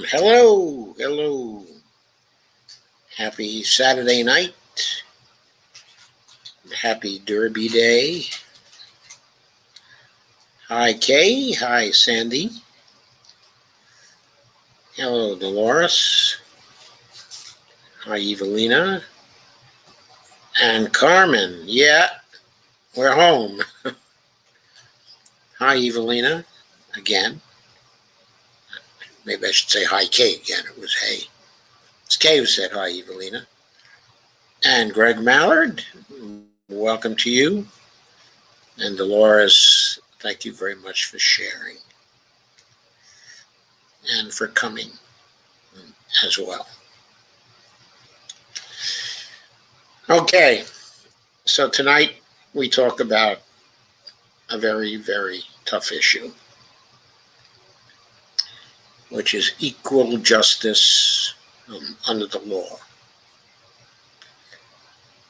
Hello, hello. Happy Saturday night. Happy Derby Day. Hi, Kay. Hi, Sandy. Hello, Dolores. Hi, Evelina. And Carmen. Yeah, we're home. Hi, Evelina. Again. Maybe I should say hi, Kay again. It was hey. It's Kay who said hi, Evelina. And Greg Mallard. Welcome to you. And Dolores, thank you very much for sharing and for coming as well. Okay, so tonight we talk about a very, very tough issue, which is equal justice under the law.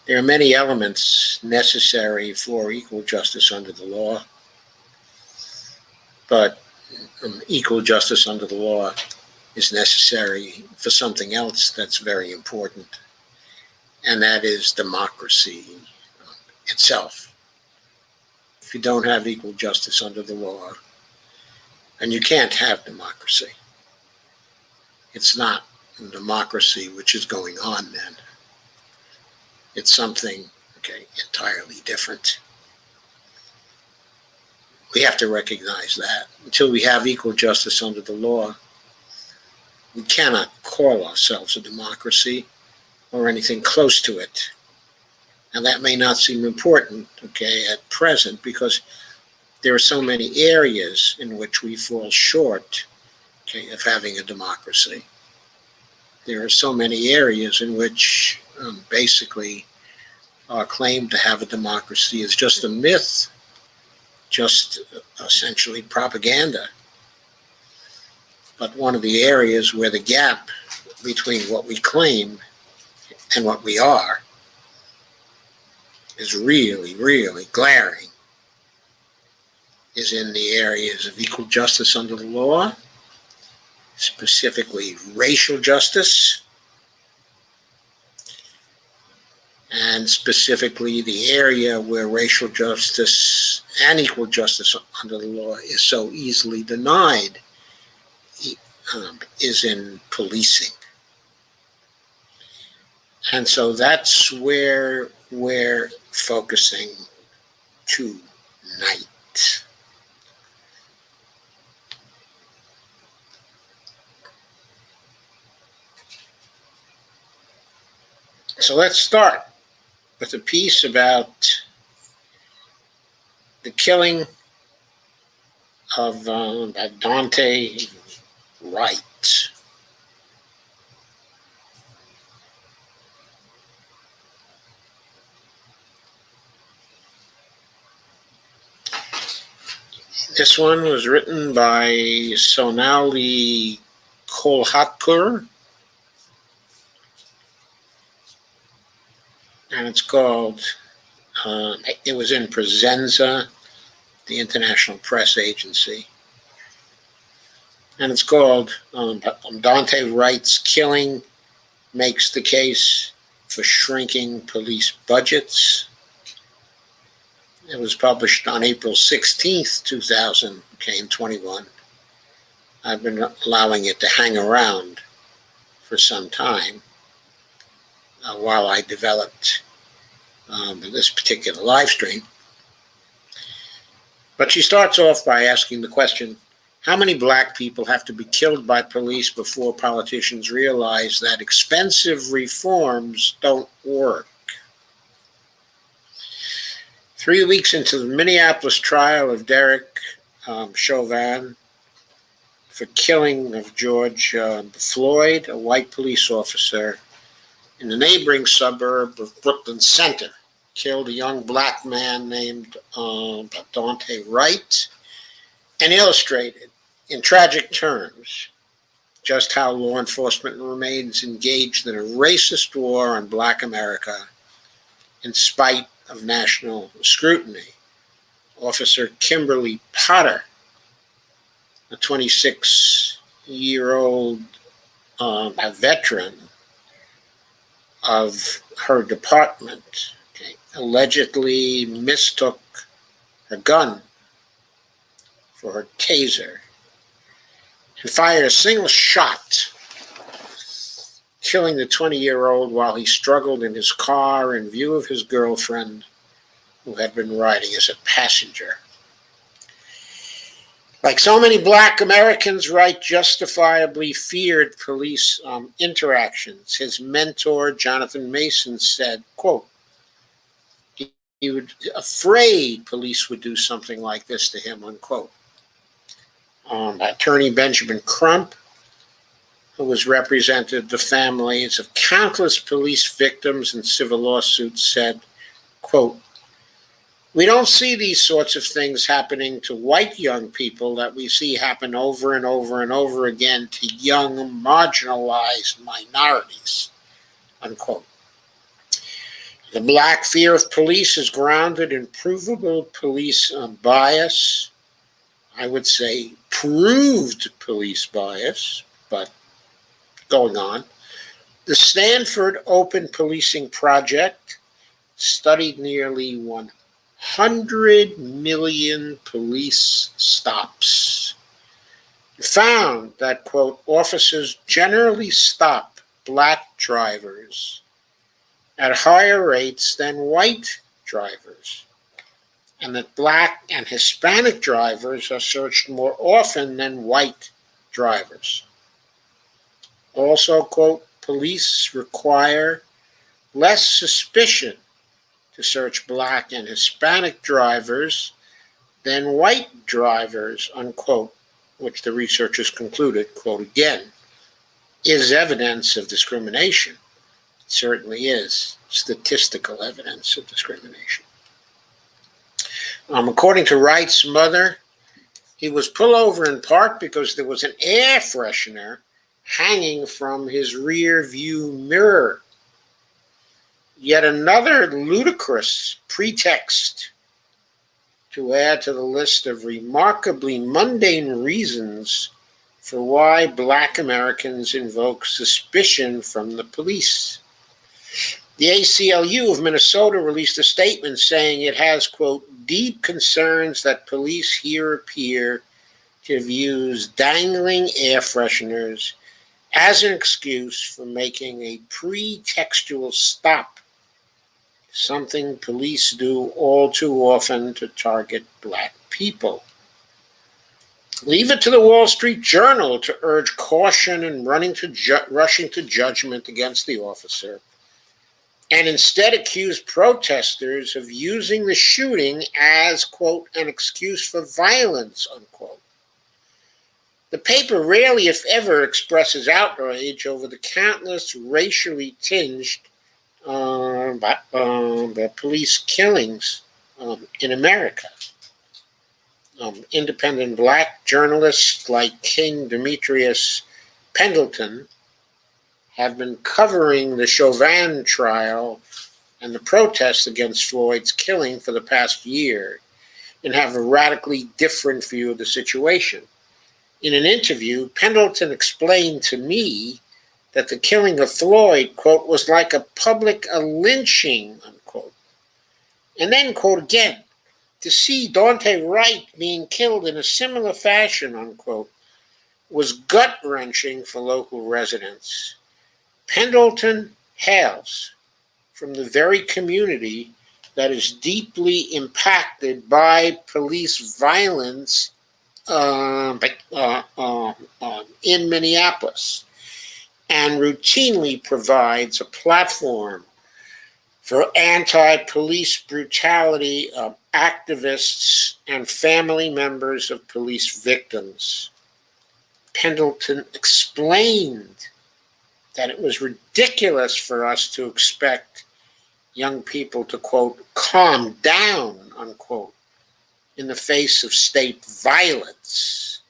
There are many elements necessary for equal justice under the law, but equal justice under the law is necessary for something else that's very important, and that is democracy itself. If you don't have equal justice under the law, and you can't have democracy, it's not democracy which is going on then. It's something, entirely different. We have to recognize that. Until we have equal justice under the law, we cannot call ourselves a democracy or anything close to it. And that may not seem important, at present, because there are so many areas in which we fall short, of having a democracy. There are so many areas in which basically our claim to have a democracy is just a myth, just essentially propaganda. But one of the areas where the gap between what we claim and what we are is really, really glaring is in the areas of equal justice under the law, specifically racial justice, and specifically the area where racial justice and equal justice under the law is so easily denied is in policing. And so that's where we're focusing tonight. So let's start with a piece about the killing of Dante Wright. This one was written by Sonali Kolhatkar, and it's called, it was in Presenza, the international press agency. And it's called Dante Wright's Killing Makes the Case for Shrinking Police Budgets. It was published on April 16th, 2021. I've been allowing it to hang around for some time while I developed this particular live stream. But she starts off by asking the question, how many black people have to be killed by police before politicians realize that expensive reforms don't work? 3 weeks into the Minneapolis trial of Derek Chauvin for killing of George Floyd, a white police officer in the neighboring suburb of Brooklyn Center, killed a young black man named Dante Wright, and illustrated in tragic terms just how law enforcement remains engaged in a racist war on Black America in spite of national scrutiny. Officer Kimberly Potter, a 26-year-old veteran of her department, allegedly mistook her gun for her taser and fired a single shot, killing the 20-year-old while he struggled in his car in view of his girlfriend, who had been riding as a passenger. Like so many black Americans, Wright justifiably feared police interactions. His mentor, Jonathan Mason, said, quote, he was afraid police would do something like this to him, unquote. Attorney Benjamin Crump, who has represented the families of countless police victims in civil lawsuits, said, quote, we don't see these sorts of things happening to white young people that we see happen over and over and over again to young, marginalized minorities, unquote. The black fear of police is grounded in provable police bias. I would say proved police bias, but going on. The Stanford Open Policing Project studied nearly 100 million police stops. It found that, quote, officers generally stop black drivers at higher rates than white drivers, and that black and Hispanic drivers are searched more often than white drivers. Also, quote, police require less suspicion to search black and Hispanic drivers than white drivers, unquote, which the researchers concluded, quote again, is evidence of discrimination. It certainly is statistical evidence of discrimination. According to Wright's mother, he was pulled over in part because there was an air freshener hanging from his rear view mirror. Yet another ludicrous pretext to add to the list of remarkably mundane reasons for why black Americans invoke suspicion from the police. The ACLU of Minnesota released a statement saying it has, quote, deep concerns that police here appear to have used dangling air fresheners as an excuse for making a pretextual stop, something police do all too often to target black people. Leave it to the Wall Street Journal to urge caution and rushing to judgment against the officer, and instead accuse protesters of using the shooting as, quote, an excuse for violence, unquote. The paper rarely, if ever, expresses outrage over the countless racially tinged police killings in America. independent black journalists like King Demetrius Pendleton have been covering the Chauvin trial and the protests against Floyd's killing for the past year and have a radically different view of the situation. In an interview, Pendleton explained to me that the killing of Floyd, quote, was like a public lynching, unquote. And then, quote again, to see Daunte Wright being killed in a similar fashion, unquote, was gut-wrenching for local residents. Pendleton hails from the very community that is deeply impacted by police violence in Minneapolis, and routinely provides a platform for anti-police brutality of activists and family members of police victims. Pendleton explained that it was ridiculous for us to expect young people to, quote, calm down, unquote, in the face of state violence.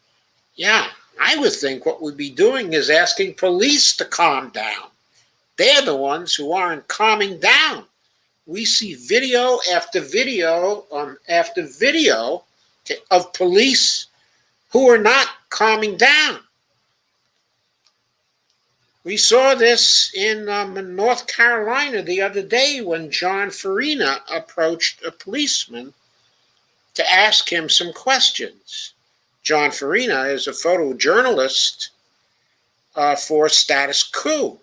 Yeah, I would think what we'd be doing is asking police to calm down. They're the ones who aren't calming down. We see video after video of police who are not calming down. We saw this in North Carolina the other day when John Farina approached a policeman to ask him some questions. John Farina is a photojournalist for Status Quo.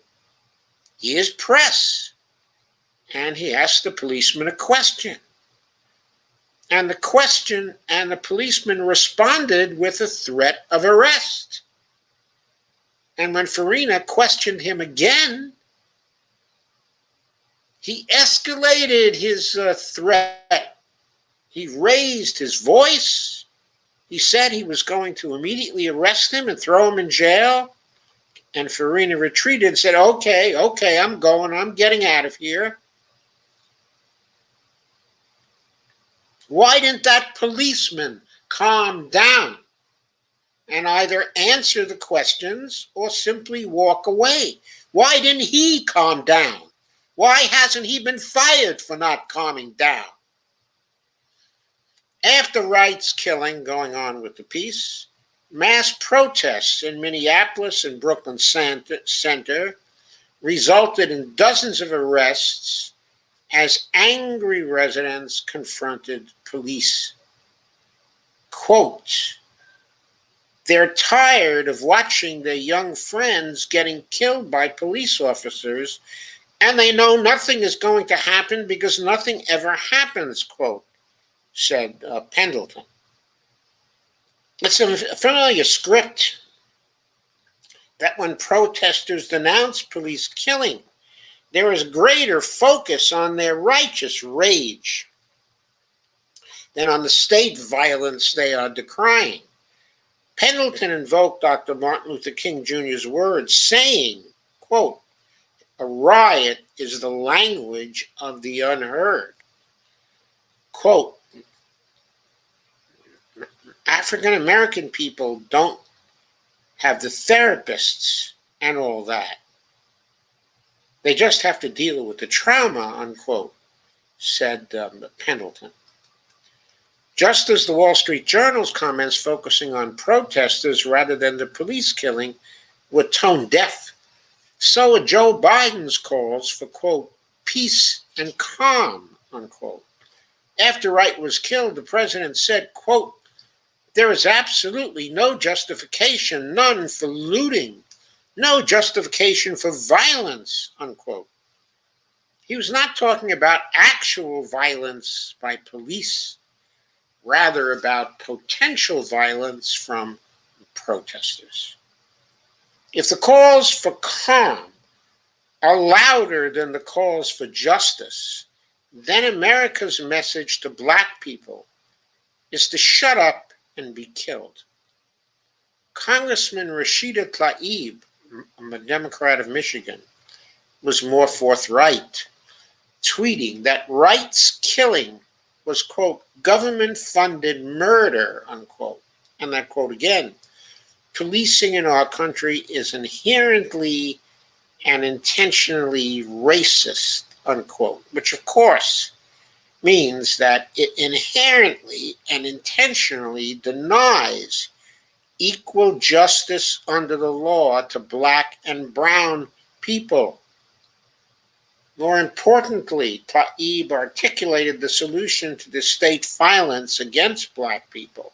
He is press, and he asked the policeman a question. And the policeman responded with a threat of arrest. And when Farina questioned him again, he escalated his threat. He raised his voice. He said he was going to immediately arrest him and throw him in jail. And Farina retreated and said, okay, I'm getting out of here. Why didn't that policeman calm down and either answer the questions or simply walk away? Why didn't he calm down? Why hasn't he been fired for not calming down? After Wright's killing going on with the peace, mass protests in Minneapolis and Brooklyn Center resulted in dozens of arrests as angry residents confronted police. Quote, they're tired of watching their young friends getting killed by police officers, and they know nothing is going to happen because nothing ever happens, quote, said Pendleton. It's a familiar script that when protesters denounce police killing, there is greater focus on their righteous rage than on the state violence they are decrying. Pendleton invoked Dr. Martin Luther King Jr.'s words, saying, quote, a riot is the language of the unheard. Quote, African American people don't have the therapists and all that. They just have to deal with the trauma, unquote, said Pendleton. Just as the Wall Street Journal's comments focusing on protesters rather than the police killing were tone deaf, so are Joe Biden's calls for, quote, peace and calm, unquote. After Wright was killed, the president said, quote, there is absolutely no justification, none for looting, no justification for violence, unquote. He was not talking about actual violence by police, rather about potential violence from protesters. If the calls for calm are louder than the calls for justice, then America's message to Black people is to shut up and be killed. Congressman Rashida Tlaib, a Democrat of Michigan, was more forthright, tweeting that Wright's killing was, quote, government-funded murder, unquote. And that quote again, policing in our country is inherently and intentionally racist, unquote, which of course means that it inherently and intentionally denies equal justice under the law to black and brown people. More importantly, Taib articulated the solution to the state violence against black people.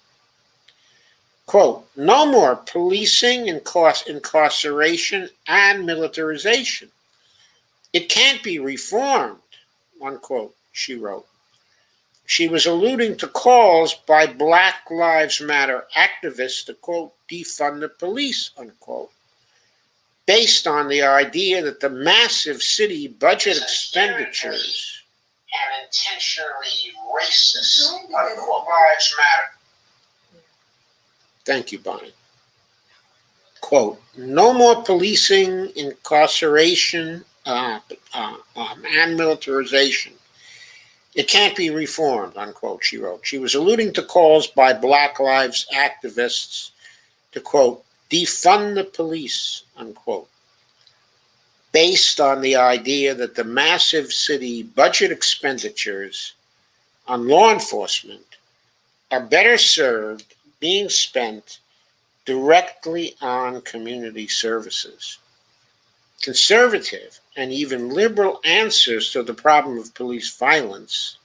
Quote, no more policing, incarceration, and militarization. It can't be reformed, unquote, she wrote. She was alluding to calls by Black Lives Matter activists to, quote, defund the police, unquote, based on the idea that the massive city budget expenditures and intentionally racist, unquote, lives matter. Thank you, Bonnie. Quote, no more policing, incarceration, and militarization. It can't be reformed, unquote, she wrote. She was alluding to calls by Black Lives activists to, quote, defund the police, unquote, based on the idea that the massive city budget expenditures on law enforcement are better served being spent directly on community services. Conservative and even liberal answers to the problem of police violence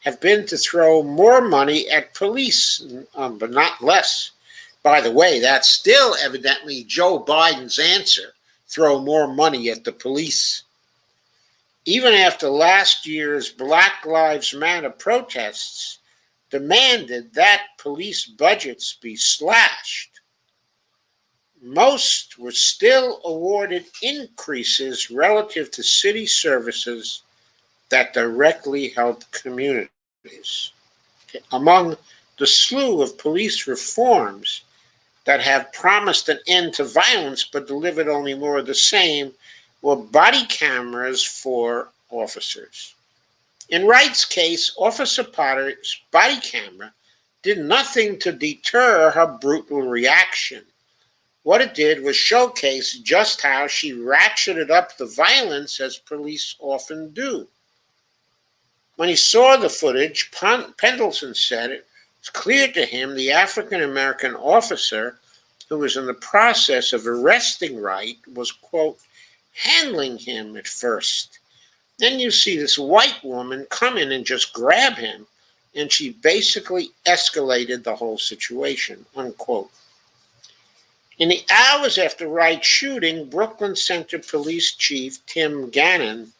have been to throw more money at police, but not less. By the way, that's still evidently Joe Biden's answer, throw more money at the police. Even after last year's Black Lives Matter protests demanded that police budgets be slashed, most were still awarded increases relative to city services that directly helped communities. Among the slew of police reforms that have promised an end to violence but delivered only more of the same were body cameras for officers. In Wright's case, Officer Potter's body camera did nothing to deter her brutal reaction. What it did was showcase just how she ratcheted up the violence as police often do. When he saw the footage, Pendleton said it was clear to him the African-American officer who was in the process of arresting Wright was, quote, handling him at first. Then you see this white woman come in and just grab him, and she basically escalated the whole situation, unquote. In the hours after Wright's shooting, Brooklyn Center Police Chief Tim Gannon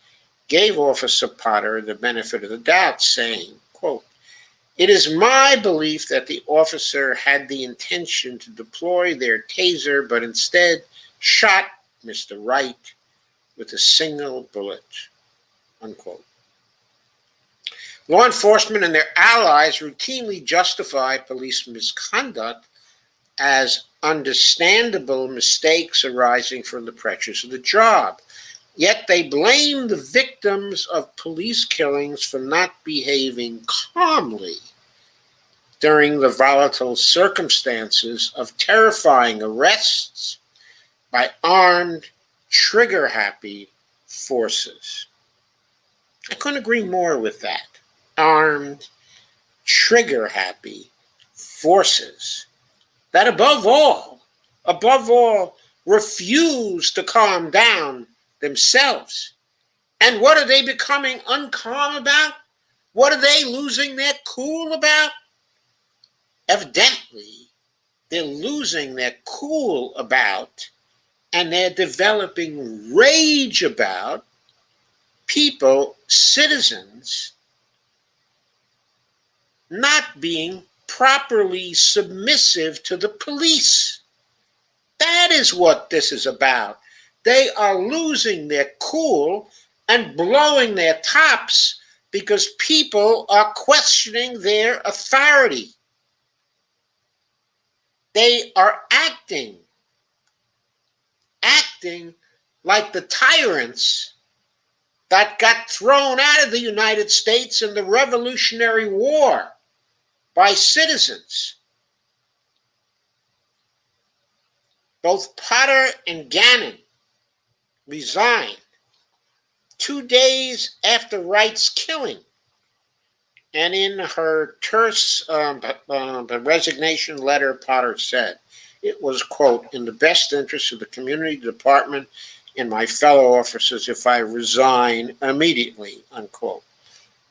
gave Officer Potter the benefit of the doubt, saying, quote, it is my belief that the officer had the intention to deploy their taser, but instead shot Mr. Wright with a single bullet, unquote. Law enforcement and their allies routinely justify police misconduct as understandable mistakes arising from the pressures of the job. Yet they blame the victims of police killings for not behaving calmly during the volatile circumstances of terrifying arrests by armed, trigger-happy forces. I couldn't agree more with that. Armed, trigger-happy forces that above all, refuse to calm down themselves. And what are they becoming uncalm about? What are they losing their cool about? Evidently, they're losing their cool about, and they're developing rage about people, citizens, not being properly submissive to the police. That is what this is about. They are losing their cool and blowing their tops because people are questioning their authority. They are acting like the tyrants that got thrown out of the United States in the Revolutionary War by citizens. Both Potter and Gannon resigned 2 days after Wright's killing. And in her terse resignation letter, Potter said, it was, quote, in the best interest of the community department and my fellow officers if I resign immediately, unquote.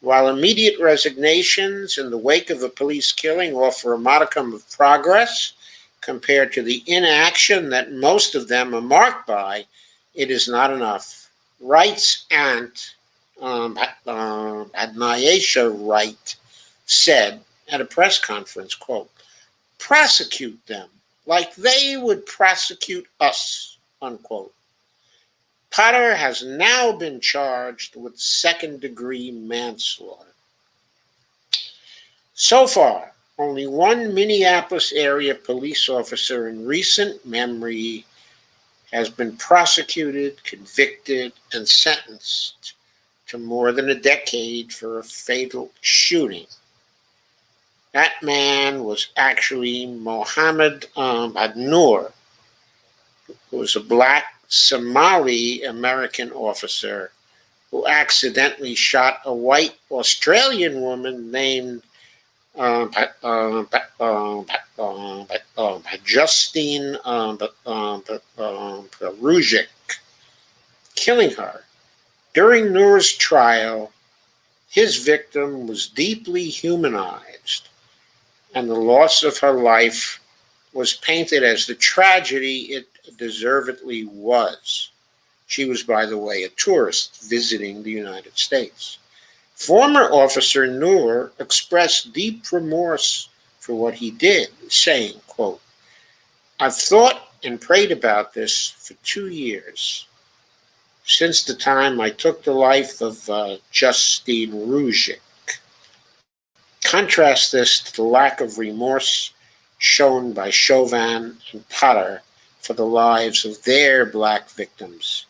While immediate resignations in the wake of a police killing offer a modicum of progress compared to the inaction that most of them are marked by, it is not enough. Wright's aunt, Adnyasha Wright, said at a press conference, quote, prosecute them like they would prosecute us, unquote. Potter has now been charged with second-degree manslaughter. So far, only one Minneapolis area police officer in recent memory has been prosecuted, convicted, and sentenced to more than a decade for a fatal shooting. That man was actually Mohammed Adnoor, who was a black Somali American officer who accidentally shot a white Australian woman named Justine Rujic, killing her. During Noor's trial, his victim was deeply humanized, and the loss of her life was painted as the tragedy it deservedly was. She was, by the way, a tourist visiting the United States. Former Officer Noor expressed deep remorse for what he did, saying, quote, I've thought and prayed about this for 2 years, since the time I took the life of Justine Rujic. Contrast this to the lack of remorse shown by Chauvin and Potter for the lives of their black victims.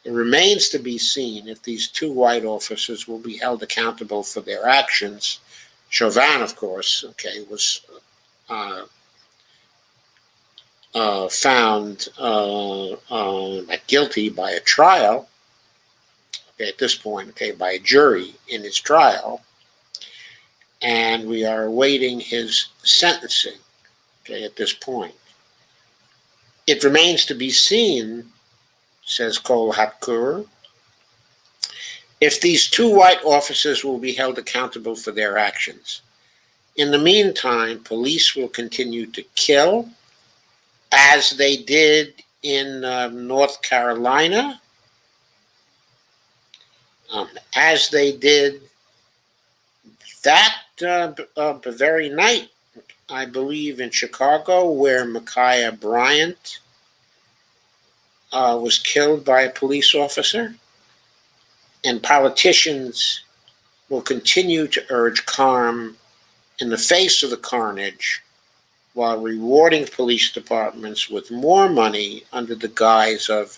It remains to be seen if these two white officers will be held accountable for their actions. Chauvin, of course, was found guilty by a trial, at this point, by a jury in his trial, and we are awaiting his sentencing, at this point. It remains to be seen, says Cole Hatkur, if these two white officers will be held accountable for their actions. In the meantime, police will continue to kill, as they did in North Carolina, as they did that very night, I believe, in Chicago, where Micaiah Bryant was killed by a police officer. And politicians will continue to urge calm in the face of the carnage while rewarding police departments with more money under the guise of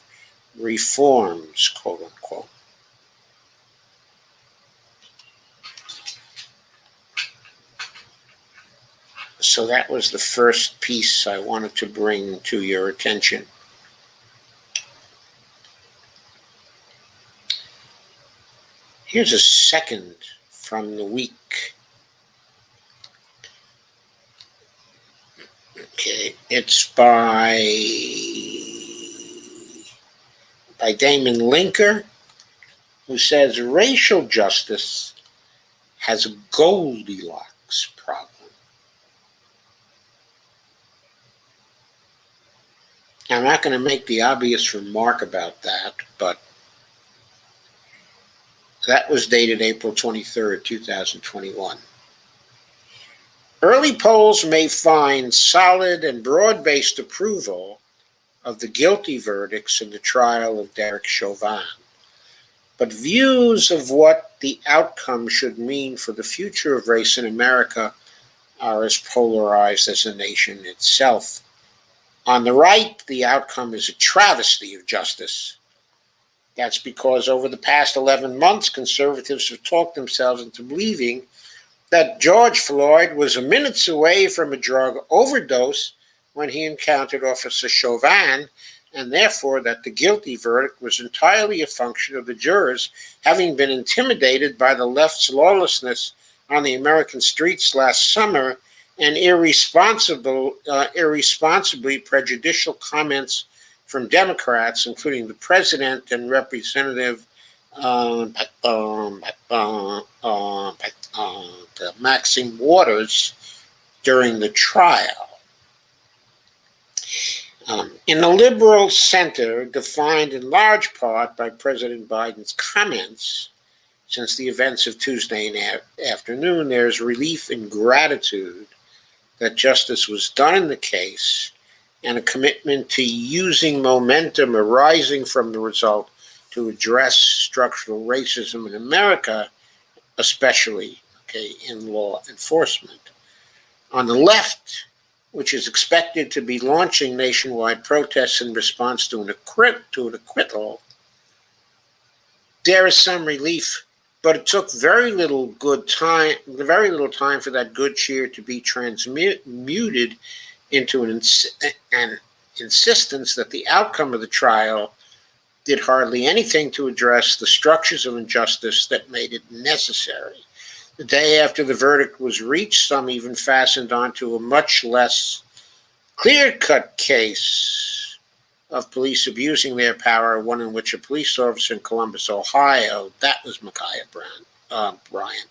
reforms, quote unquote. So that was the first piece I wanted to bring to your attention. Here's a second from the week. It's by Damon Linker, who says racial justice has a Goldilocks problem. I'm not going to make the obvious remark about that, but that was dated April 23rd, 2021. Early polls may find solid and broad-based approval of the guilty verdicts in the trial of Derek Chauvin, but views of what the outcome should mean for the future of race in America are as polarized as the nation itself. On the right, the outcome is a travesty of justice. That's because over the past 11 months, conservatives have talked themselves into believing that George Floyd was minutes away from a drug overdose when he encountered Officer Chauvin, and therefore that the guilty verdict was entirely a function of the jurors having been intimidated by the left's lawlessness on the American streets last summer and irresponsibly prejudicial comments from Democrats, including the president and Representative um, um, um, um, Maxine Waters during the trial. In the liberal center, defined in large part by President Biden's comments since the events of Tuesday afternoon, there is relief and gratitude that justice was done in the case and a commitment to using momentum arising from the result to address structural racism in America, especially in law enforcement. On the left, which is expected to be launching nationwide protests in response to an acquittal, there is some relief, but it took very little time for that good cheer to be transmuted into an insistence that the outcome of the trial did hardly anything to address the structures of injustice that made it necessary. The day after the verdict was reached, some even fastened onto a much less clear-cut case of police abusing their power, one in which a police officer in Columbus, Ohio, that was Micaiah Bryant,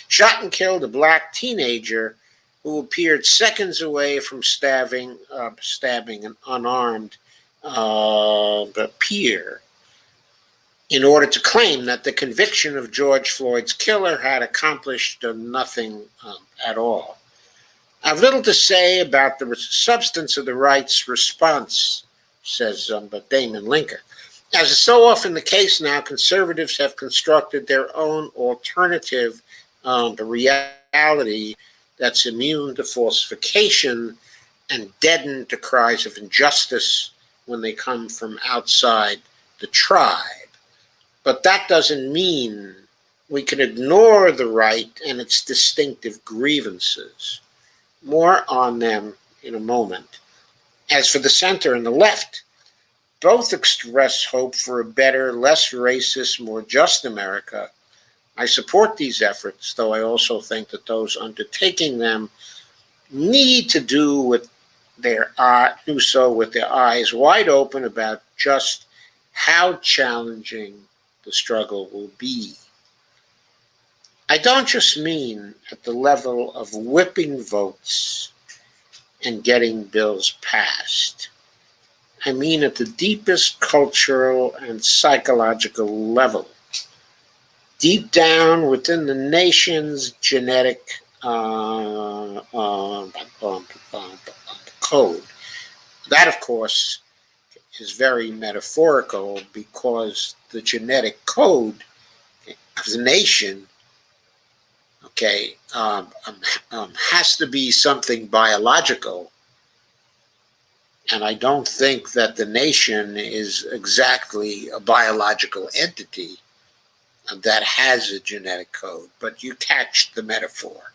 shot and killed a black teenager who appeared seconds away from stabbing an unarmed peer in order to claim that the conviction of George Floyd's killer had accomplished nothing at all. I have little to say about the substance of the right's response, says Damon Linker. As is so often the case now, conservatives have constructed their own alternative reality that's immune to falsification and deadened to cries of injustice when they come from outside the tribe. But that doesn't mean we can ignore the right and its distinctive grievances. More on them in a moment. As for the center and the left, both express hope for a better, less racist, more just America. I support these efforts, though I also think that those undertaking them need to do so with their eyes wide open about just how challenging the struggle will be. I don't just mean at the level of whipping votes and getting bills passed. I mean at the deepest cultural and psychological level, deep down within the nation's genetic code. That, of course, is very metaphorical because the genetic code of the nation has to be something biological. And I don't think that the nation is exactly a biological entity that has a genetic code, but you catch the metaphor.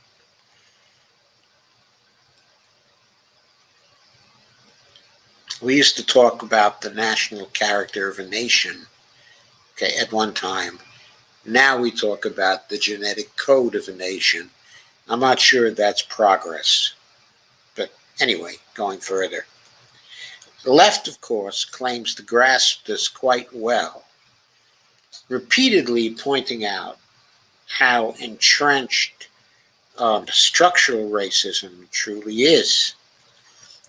We used to talk about the national character of a nation, at one time. Now we talk about the genetic code of a nation. I'm not sure that's progress. But anyway, going further. The left, of course, claims to grasp this quite well, repeatedly pointing out how entrenched structural racism truly is.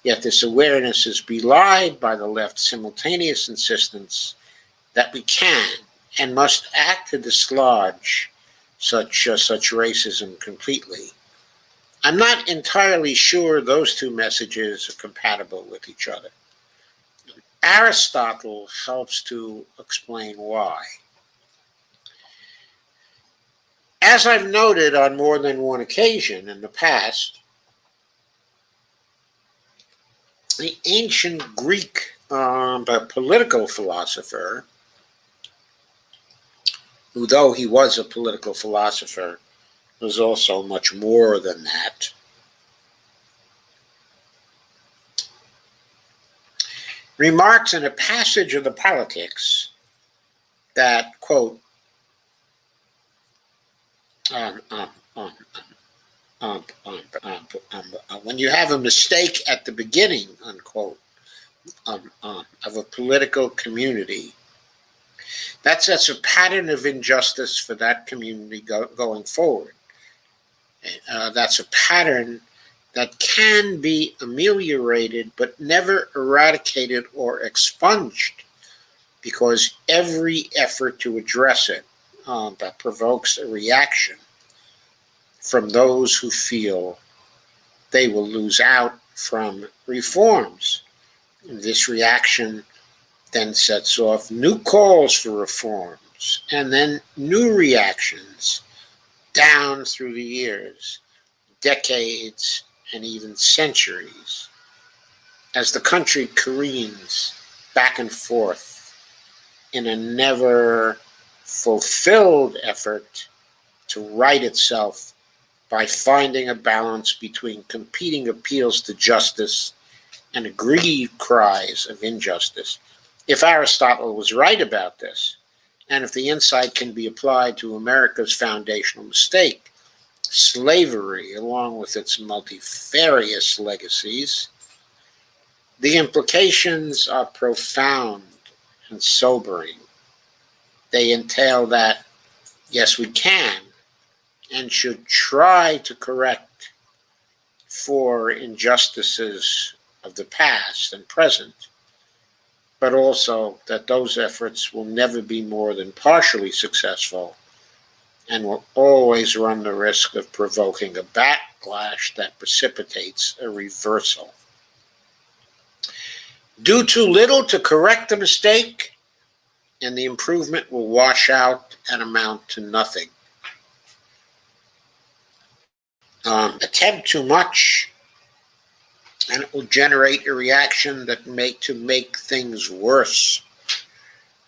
Yet this awareness is belied by the left's simultaneous insistence that we can and must act to dislodge such racism completely. I'm not entirely sure those two messages are compatible with each other. Aristotle helps to explain why. As I've noted on more than one occasion in the past, the ancient Greek political philosopher who, though he was a political philosopher, was also much more than that. Remarks in a passage of the Politics that, quote, um, um, um, when you have a mistake at the beginning, unquote, of a political community, that sets a pattern of injustice for that community going forward. That's a pattern that can be ameliorated but never eradicated or expunged, because every effort to address it that provokes a reaction from those who feel they will lose out from reforms. And this reaction then sets off new calls for reforms, and then new reactions down through the years, decades, and even centuries, as the country careens back and forth in a never fulfilled effort to right itself by finding a balance between competing appeals to justice and aggrieved cries of injustice. If Aristotle was right about this, and if the insight can be applied to America's foundational mistake, slavery, along with its multifarious legacies, the implications are profound and sobering. They entail that, yes, we can and should try to correct for injustices of the past and present, but also that those efforts will never be more than partially successful and will always run the risk of provoking a backlash that precipitates a reversal. Do too little to correct the mistake, and the improvement will wash out and amount to nothing. Attempt too much, and it will generate a reaction that make things worse.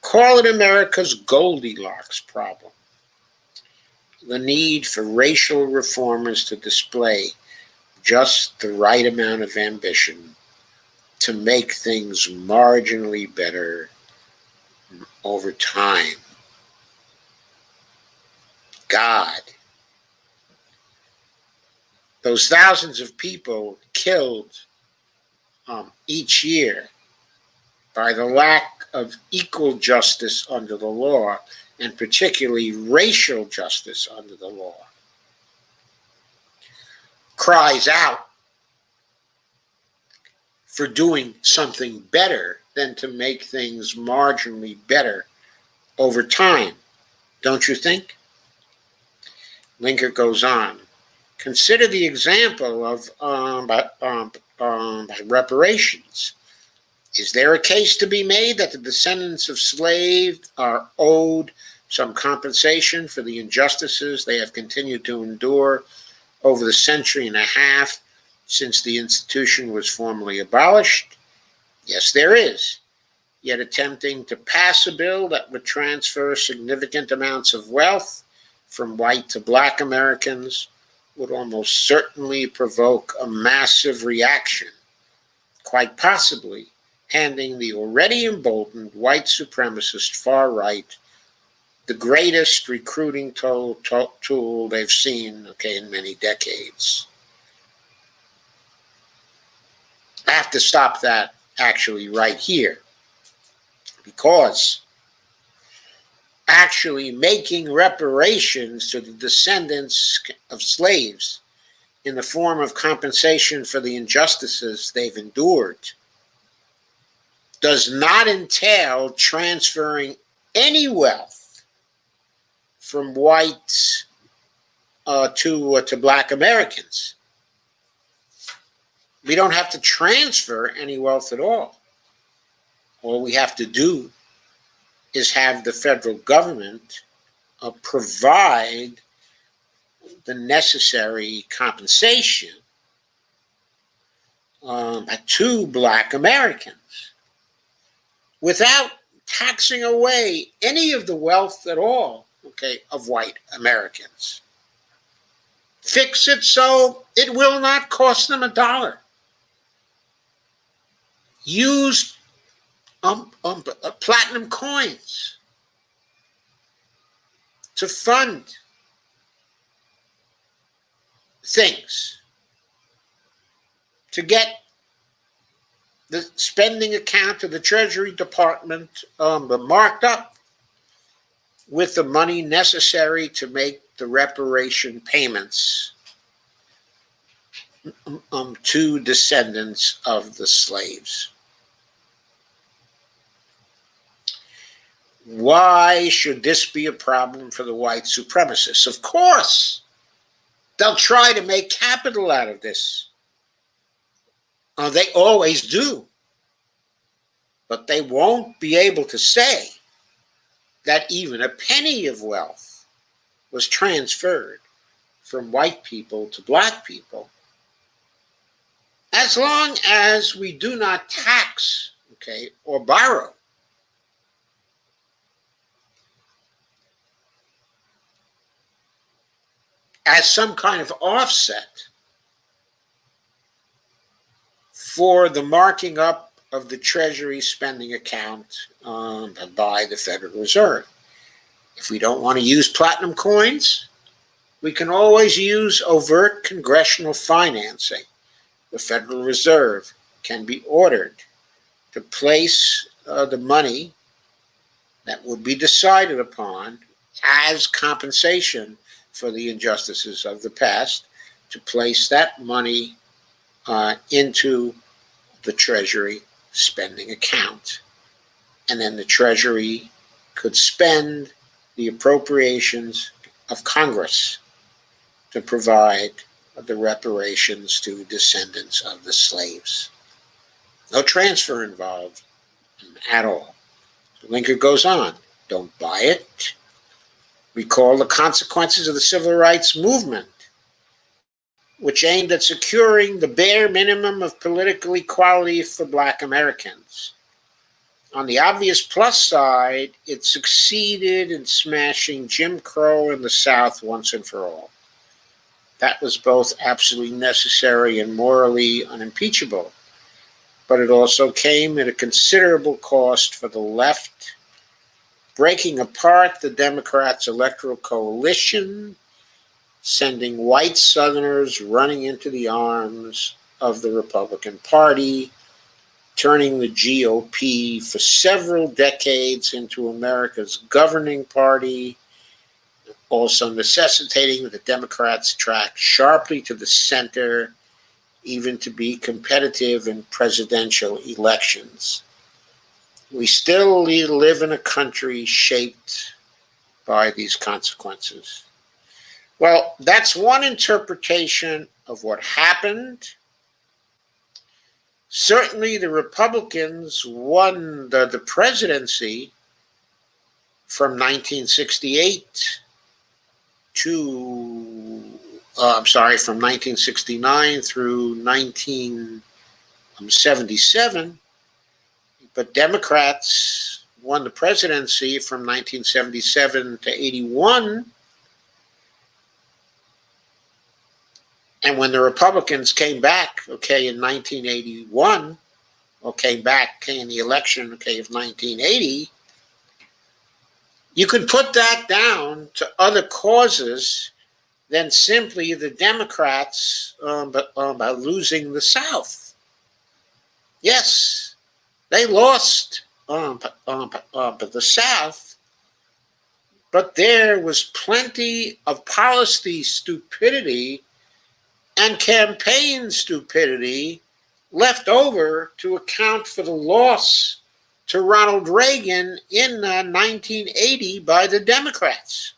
Call it America's Goldilocks problem. The need for racial reformers to display just the right amount of ambition to make things marginally better over time. God, those thousands of people killed each year by the lack of equal justice under the law, and particularly racial justice under the law, cries out for doing something better than to make things marginally better over time. Don't you think? Linker goes on. Consider the example of reparations. Is there a case to be made that the descendants of slaves are owed some compensation for the injustices they have continued to endure over the century and a half since the institution was formally abolished? Yes, there is. Yet attempting to pass a bill that would transfer significant amounts of wealth from white to black Americans would almost certainly provoke a massive reaction, quite possibly handing the already emboldened white supremacist far right the greatest recruiting tool they've seen in many decades. I have to stop that actually right here, because actually making reparations to the descendants of slaves in the form of compensation for the injustices they've endured does not entail transferring any wealth from whites to black Americans. We don't have to transfer any wealth at all. All we have to do is have the federal government provide the necessary compensation to black Americans without taxing away any of the wealth at all okay, of white Americans. Fix it so it will not cost them $1. Use platinum coins to fund things, to get the spending account of the Treasury Department marked up with the money necessary to make the reparation payments to descendants of the slaves. Why should this be a problem for the white supremacists? Of course, they'll try to make capital out of this. They always do. But they won't be able to say that even a penny of wealth was transferred from white people to black people, as long as we do not tax, okay, or borrow. As some kind of offset for the marking up of the Treasury spending account by the Federal Reserve. If we don't want to use platinum coins, we can always use overt congressional financing. The Federal Reserve can be ordered to place the money that would be decided upon as compensation for the injustices of the past, to place that money into the Treasury spending account. And then the Treasury could spend the appropriations of Congress to provide the reparations to descendants of the slaves. No transfer involved at all. The linker goes on. Don't buy it. Recall the consequences of the civil rights movement, which aimed at securing the bare minimum of political equality for black Americans. On the obvious plus side, it succeeded in smashing Jim Crow in the South once and for all. That was both absolutely necessary and morally unimpeachable, but it also came at a considerable cost for the left, breaking apart the Democrats' electoral coalition, sending white Southerners running into the arms of the Republican Party, turning the GOP for several decades into America's governing party, also necessitating that the Democrats track sharply to the center, even to be competitive in presidential elections. We still live in a country shaped by these consequences. Well, that's one interpretation of what happened. Certainly the Republicans won the presidency from 1968 from 1969 through 1977. But Democrats won the presidency from 1977 to 81. And when the Republicans came back, okay, in 1981, or came in the election, okay, of 1980, you could put that down to other causes than simply the Democrats by losing the South. Yes, they lost the South, but there was plenty of policy stupidity and campaign stupidity left over to account for the loss to Ronald Reagan in 1980 by the Democrats.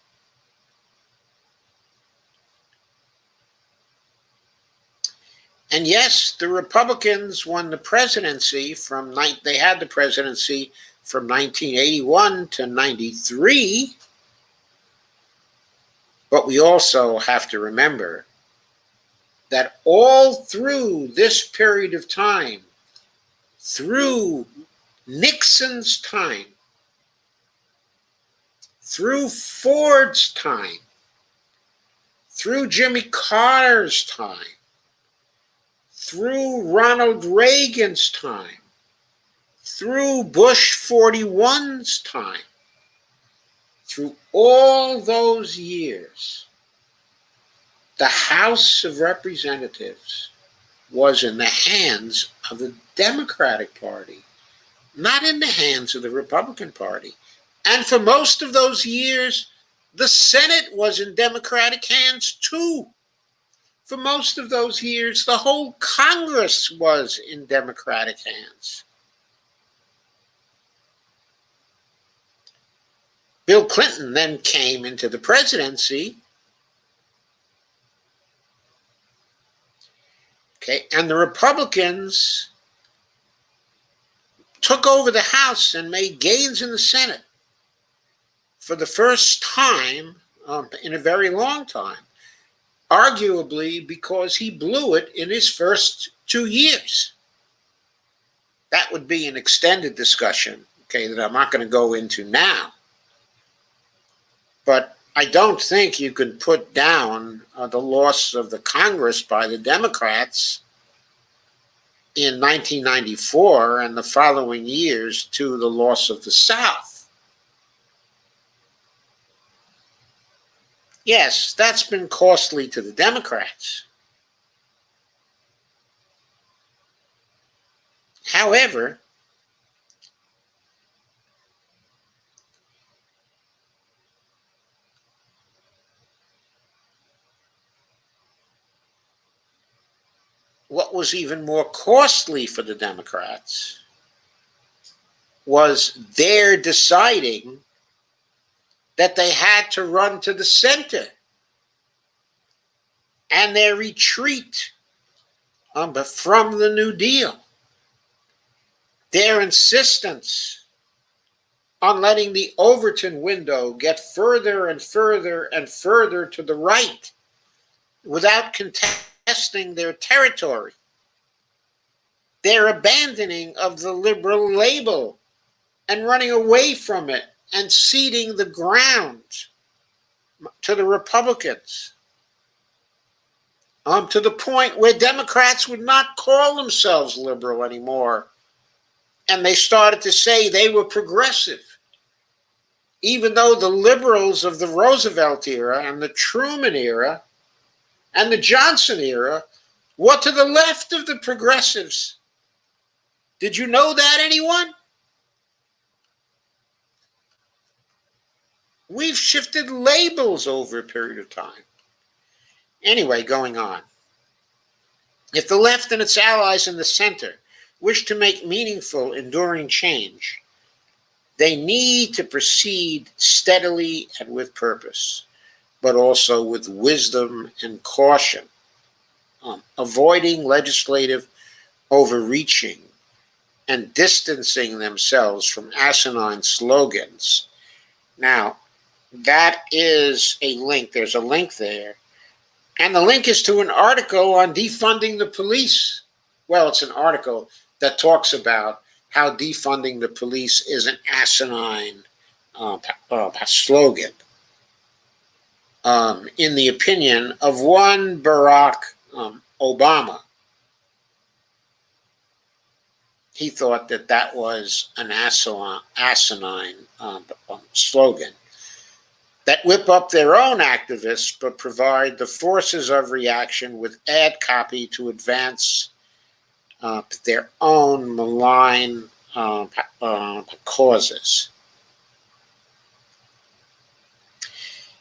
And yes, the Republicans won the presidency they had the presidency from 1981 to 93. But we also have to remember that all through this period of time, through Nixon's time, through Ford's time, through Jimmy Carter's time, through Ronald Reagan's time, through Bush 41's time, through all those years, the House of Representatives was in the hands of the Democratic Party, not in the hands of the Republican Party. And for most of those years, the Senate was in Democratic hands too. For most of those years, the whole Congress was in Democratic hands. Bill Clinton then came into the presidency. Okay, and the Republicans took over the House and made gains in the Senate for the first time in a very long time, arguably because he blew it in his first 2 years. That would be an extended discussion, okay, that I'm not going to go into now. But I don't think you can put down the loss of the Congress by the Democrats in 1994 and the following years to the loss of the South. Yes, that's been costly to the Democrats. However, what was even more costly for the Democrats was their deciding that they had to run to the center, and their retreat from the New Deal, their insistence on letting the Overton window get further and further and further to the right without contesting their territory, their abandoning of the liberal label and running away from it and ceding the ground to the Republicans, to the point where Democrats would not call themselves liberal anymore, and they started to say they were progressive, even though the liberals of the Roosevelt era and the Truman era and the Johnson era were to the left of the progressives. Did you know that, anyone? We've shifted labels over a period of time. Anyway, going on. If the left and its allies in the center wish to make meaningful, enduring change, they need to proceed steadily and with purpose, but also with wisdom and caution, avoiding legislative overreaching and distancing themselves from asinine slogans. Now, that is a link. There's a link there. And the link is to an article on defunding the police. Well, it's an article that talks about how defunding the police is an asinine slogan. In the opinion of one Barack Obama, he thought that that was an asinine slogan that whip up their own activists but provide the forces of reaction with ad copy to advance their own malign causes.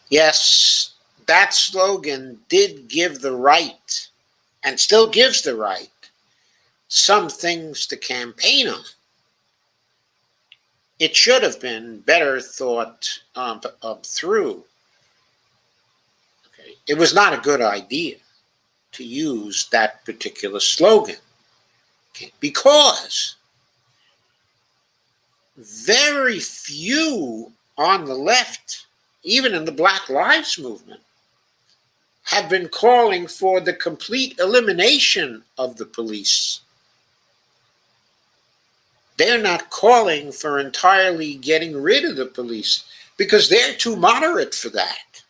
Yes, that slogan did give the right, and still gives the right, some things to campaign on. It should have been better thought through. Okay. It was not a good idea to use that particular slogan, okay, because very few on the left, even in the Black Lives Movement, have been calling for the complete elimination of the police. They're not calling for entirely getting rid of the police. because they're too moderate for that.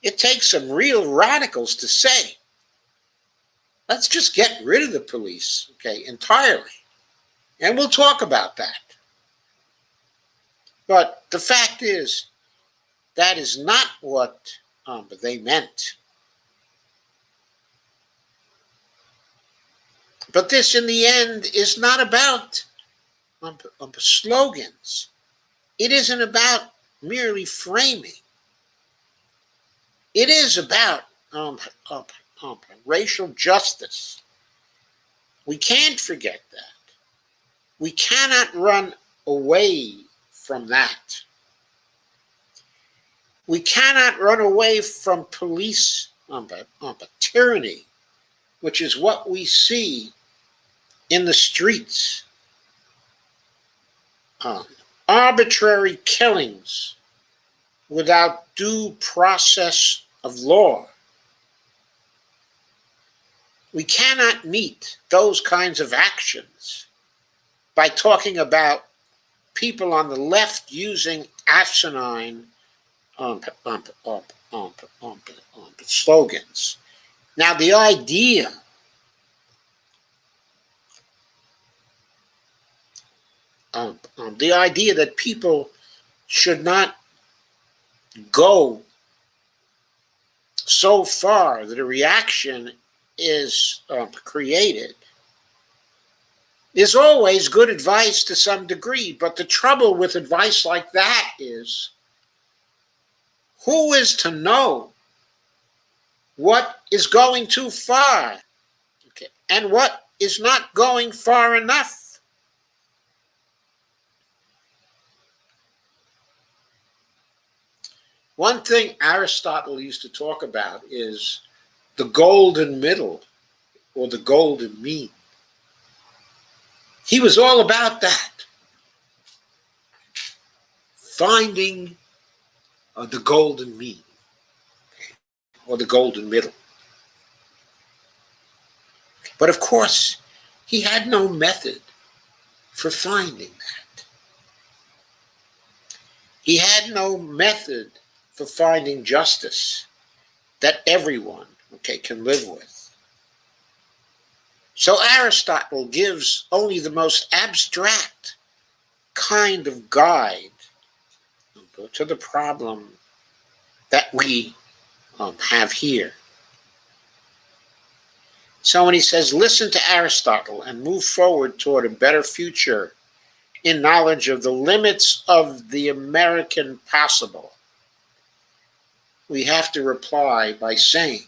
It takes some real radicals to say, let's just get rid of the police, okay, entirely. And we'll talk about that. But the fact is, that is not what they meant. But this, in the end, is not about slogans. It isn't about merely framing. It is about racial justice. We can't forget that. We cannot run away from that. We cannot run away from police tyranny, which is what we see in the streets. Arbitrary killings without due process of law. We cannot meet those kinds of actions by talking about people on the left using asinine slogans. Now, the idea that people should not go so far that a reaction is created is always good advice to some degree. But the trouble with advice like that is, who is to know what is going too far, okay, and what is not going far enough? One thing Aristotle used to talk about is the golden middle, or the golden mean. He was all about that. Finding the golden mean, or the golden middle. But of course, he had no method for finding that. He had no method for finding justice that everyone, okay, can live with. So Aristotle gives only the most abstract kind of guide to the problem that we have here. So when he says, listen to Aristotle and move forward toward a better future in knowledge of the limits of the American possible, we have to reply by saying,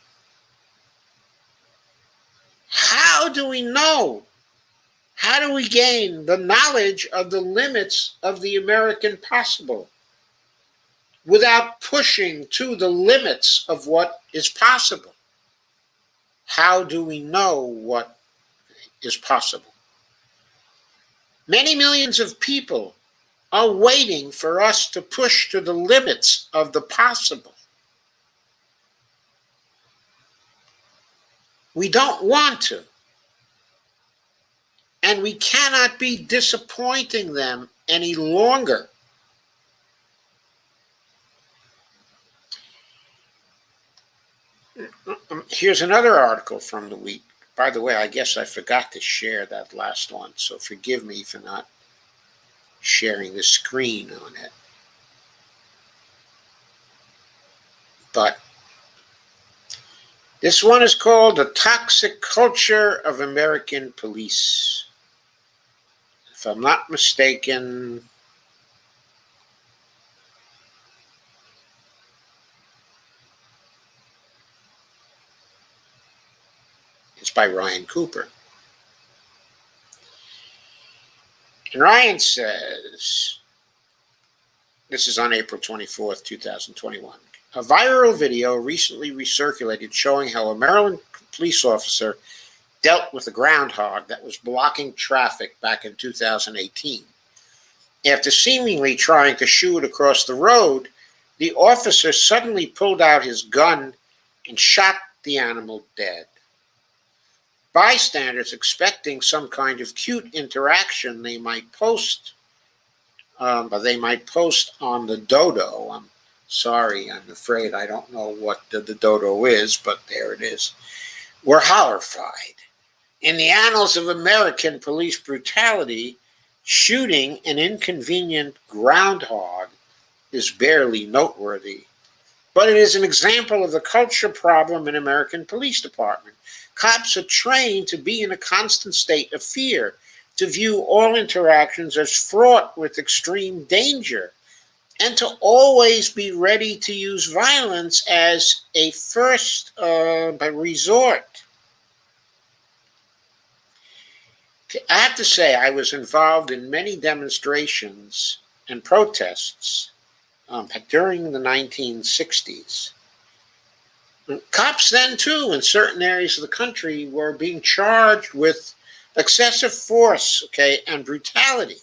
how do we know? How do we gain the knowledge of the limits of the American possible without pushing to the limits of what is possible? How do we know what is possible? Many millions of people are waiting for us to push to the limits of the possible. We don't want to. And we cannot be disappointing them any longer. Here's another article from the week. By the way, I guess I forgot to share that last one, so forgive me for not sharing the screen on it. But this one is called The Toxic Culture of American Police. If I'm not mistaken, it's by Ryan Cooper. And Ryan says, this is on April 24th, 2021. A viral video recently recirculated showing how a Maryland police officer dealt with a groundhog that was blocking traffic back in 2018. After seemingly trying to shoo it across the road, the officer suddenly pulled out his gun and shot the animal dead. Bystanders, expecting some kind of cute interaction they might post but they might post on the dodo. I'm sorry, I'm afraid I don't know what the dodo is, but there it is. We're horrified. In the annals of American police brutality, shooting an inconvenient groundhog is barely noteworthy. But it is an example of the culture problem in American police department. Cops are trained to be in a constant state of fear, to view all interactions as fraught with extreme danger, and to always be ready to use violence as a first resort. I have to say, I was involved in many demonstrations and protests during the 1960s. Cops then, too, in certain areas of the country were being charged with excessive force, and brutality.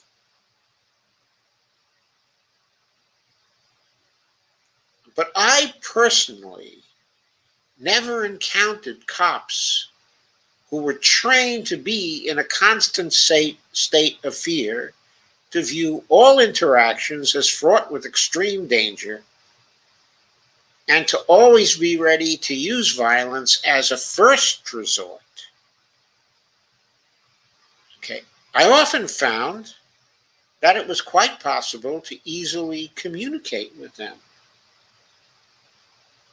But I personally never encountered cops who were trained to be in a constant state of fear, to view all interactions as fraught with extreme danger, and to always be ready to use violence as a first resort. Okay. I often found that it was quite possible to easily communicate with them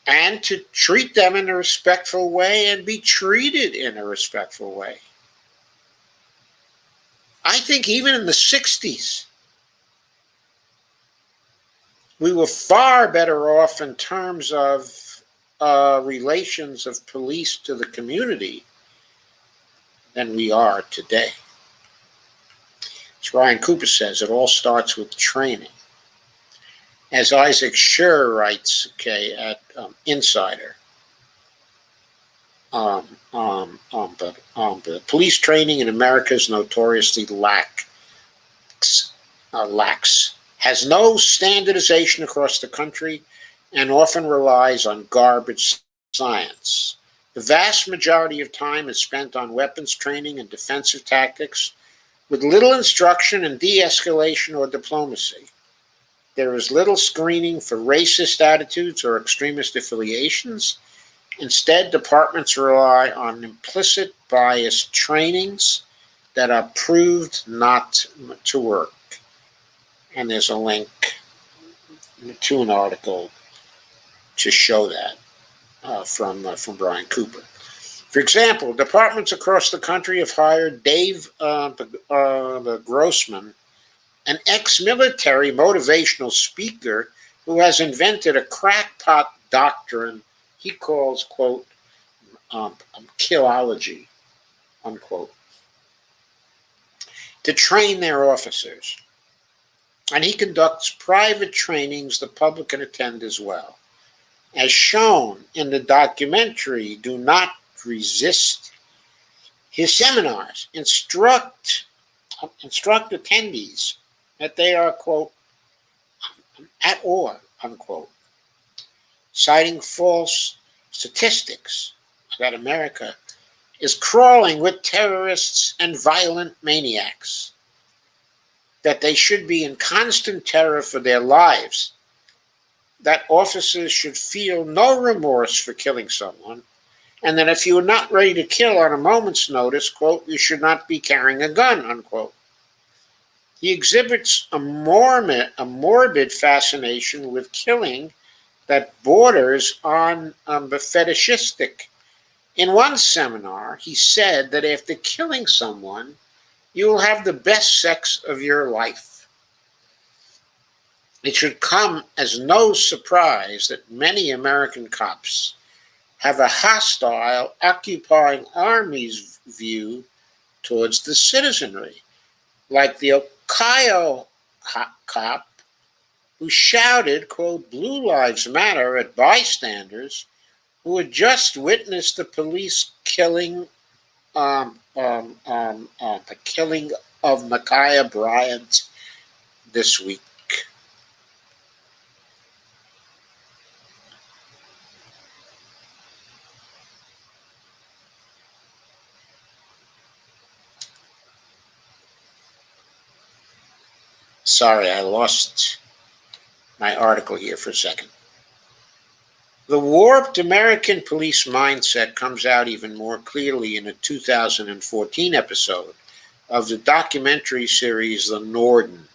and to treat them in a respectful way and be treated in a respectful way. I think even in the 60s, we were far better off in terms of relations of police to the community than we are today. As Ryan Cooper says, it all starts with training. As Isaac Scher writes, at Insider, the police training in America is notoriously lax, has no standardization across the country, and often relies on garbage science. The vast majority of time is spent on weapons training and defensive tactics, with little instruction in de-escalation or diplomacy. There is little screening for racist attitudes or extremist affiliations. Instead, departments rely on implicit bias trainings that are proved not to work. And there's a link to an article to show that from Brian Cooper. For example, departments across the country have hired Dave Grossman, an ex-military motivational speaker who has invented a crackpot doctrine he calls, quote, killology, unquote, to train their officers. And he conducts private trainings the public can attend as well. As shown in the documentary, Do Not Resist, his seminars instruct attendees that they are, quote, at war, unquote, citing false statistics that America is crawling with terrorists and violent maniacs, that they should be in constant terror for their lives, that officers should feel no remorse for killing someone, and that if you are not ready to kill on a moment's notice, quote, you should not be carrying a gun, unquote. He exhibits a morbid fascination with killing that borders on the fetishistic. In one seminar, he said that after killing someone, you will have the best sex of your life. It should come as no surprise that many American cops have a hostile, occupying army's view towards the citizenry, like the Ohio cop who shouted, quote, "Blue Lives Matter" at bystanders who had just witnessed the police killing, the killing of Ma'Khia Bryant this week. Sorry, I lost my article here for a second. The warped American police mindset comes out even more clearly in a 2014 episode of the documentary series The Norden.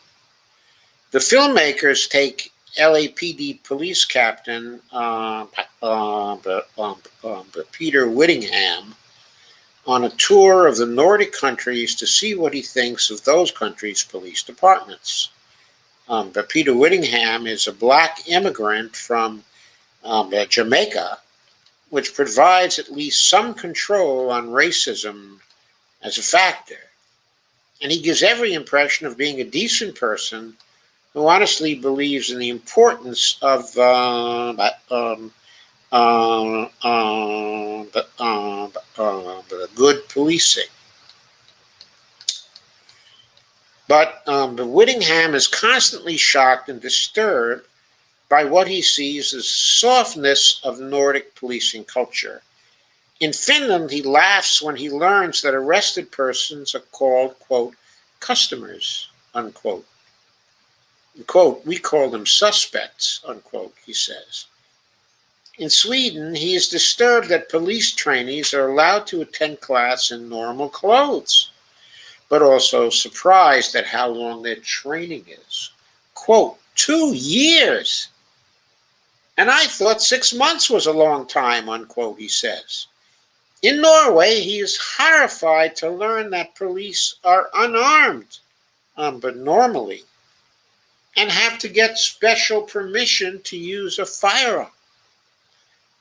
The filmmakers take LAPD police captain Peter Whittingham on a tour of the Nordic countries to see what he thinks of those countries' police departments. But Peter Whittingham is a black immigrant from Jamaica, which provides at least some control on racism as a factor. And he gives every impression of being a decent person who honestly believes in the importance of good policing. But Whittingham is constantly shocked and disturbed by what he sees as softness of Nordic policing culture. In Finland, he laughs when he learns that arrested persons are called, quote, customers, unquote. Quote, we call them suspects, unquote, he says. In Sweden, he is disturbed that police trainees are allowed to attend class in normal clothes, but also surprised at how long their training is. Quote, 2 years. And I thought 6 months was a long time, unquote, he says. In Norway, he is horrified to learn that police are unarmed, but normally, and have to get special permission to use a firearm.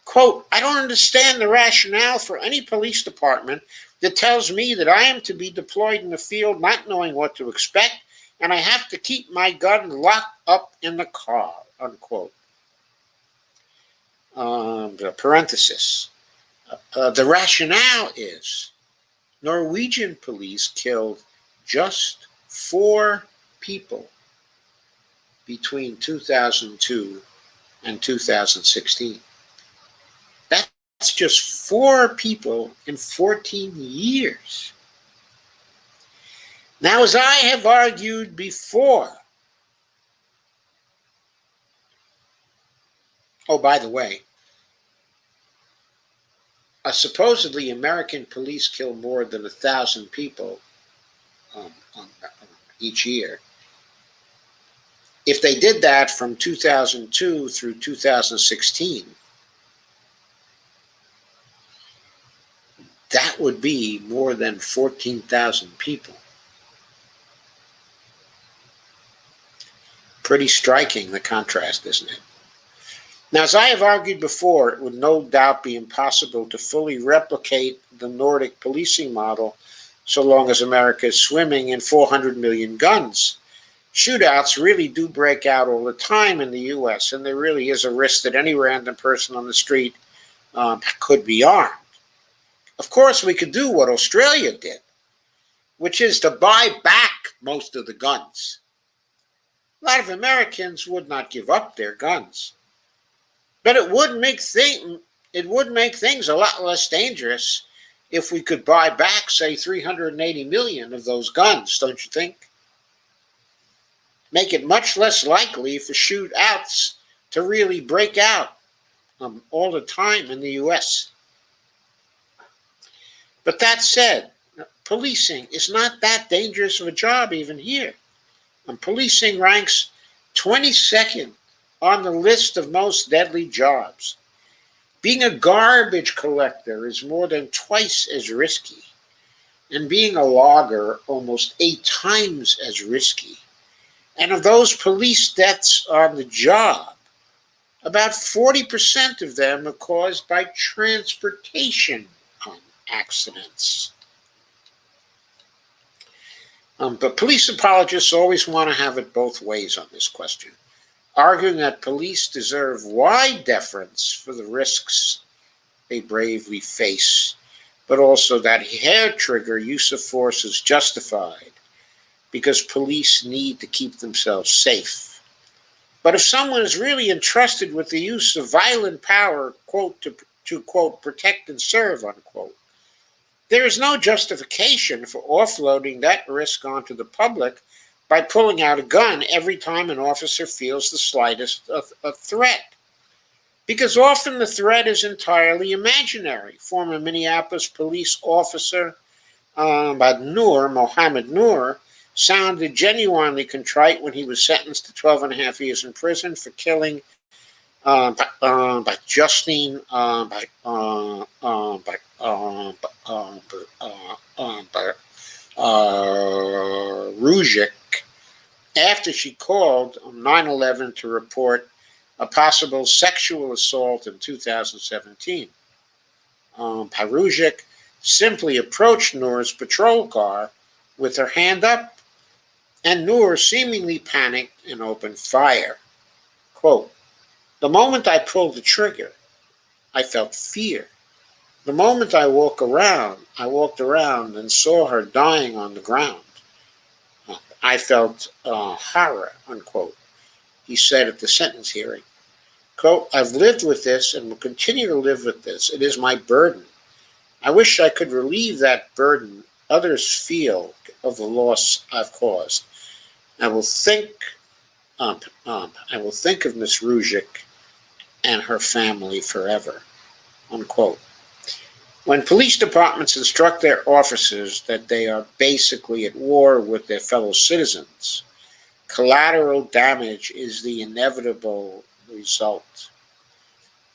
Quote, I don't understand the rationale for any police department that tells me that I am to be deployed in the field not knowing what to expect, and I have to keep my gun locked up in the car, unquote. The parenthesis. The rationale is Norwegian police killed just 4 people between 2002 and 2016. That's just 4 people in 14 years. Now, as I have argued before, oh, by the way, supposedly American police kill more than 1,000 people each year. If they did that from 2002 through 2016, that would be more than 14,000 people. Pretty striking, the contrast, isn't it? Now, as I have argued before, it would no doubt be impossible to fully replicate the Nordic policing model so long as America is swimming in 400 million guns. Shootouts really do break out all the time in the U.S., and there really is a risk that any random person on the street could be armed. Of course, we could do what Australia did, which is to buy back most of the guns. A lot of Americans would not give up their guns. But it would make things a lot less dangerous if we could buy back, say, 380 million of those guns, don't you think? Make it much less likely for shootouts to really break out all the time in the U.S. But that said, policing is not that dangerous of a job even here. Policing ranks 22nd on the list of most deadly jobs. Being a garbage collector is more than twice as risky, and being a logger almost 8 times as risky. And of those police deaths on the job, about 40% of them are caused by transportation accidents. But police apologists always want to have it both ways on this question, arguing that police deserve wide deference for the risks they bravely face, but also that hair-trigger use of force is justified because police need to keep themselves safe. But if someone is really entrusted with the use of violent power, quote, to quote, protect and serve, unquote, there is no justification for offloading that risk onto the public by pulling out a gun every time an officer feels the slightest a threat. Because often the threat is entirely imaginary. Former Minneapolis police officer Mohammed Noor, sounded genuinely contrite when he was sentenced to 12 and a half years in prison for killing by Justine Rujic after she called on 9/11 to report a possible sexual assault in 2017. Parujic simply approached Noor's patrol car with her hand up, and Noor seemingly panicked and opened fire. Quote, "The moment I pulled the trigger, I felt fear. The moment I walked around and saw her dying on the ground. I felt horror," unquote, he said at the sentence hearing. Quote, "I've lived with this and will continue to live with this. It is my burden. I wish I could relieve that burden others feel of the loss I've caused. I will think of Miss Rujic and her family forever," unquote. When police departments instruct their officers that they are basically at war with their fellow citizens, collateral damage is the inevitable result.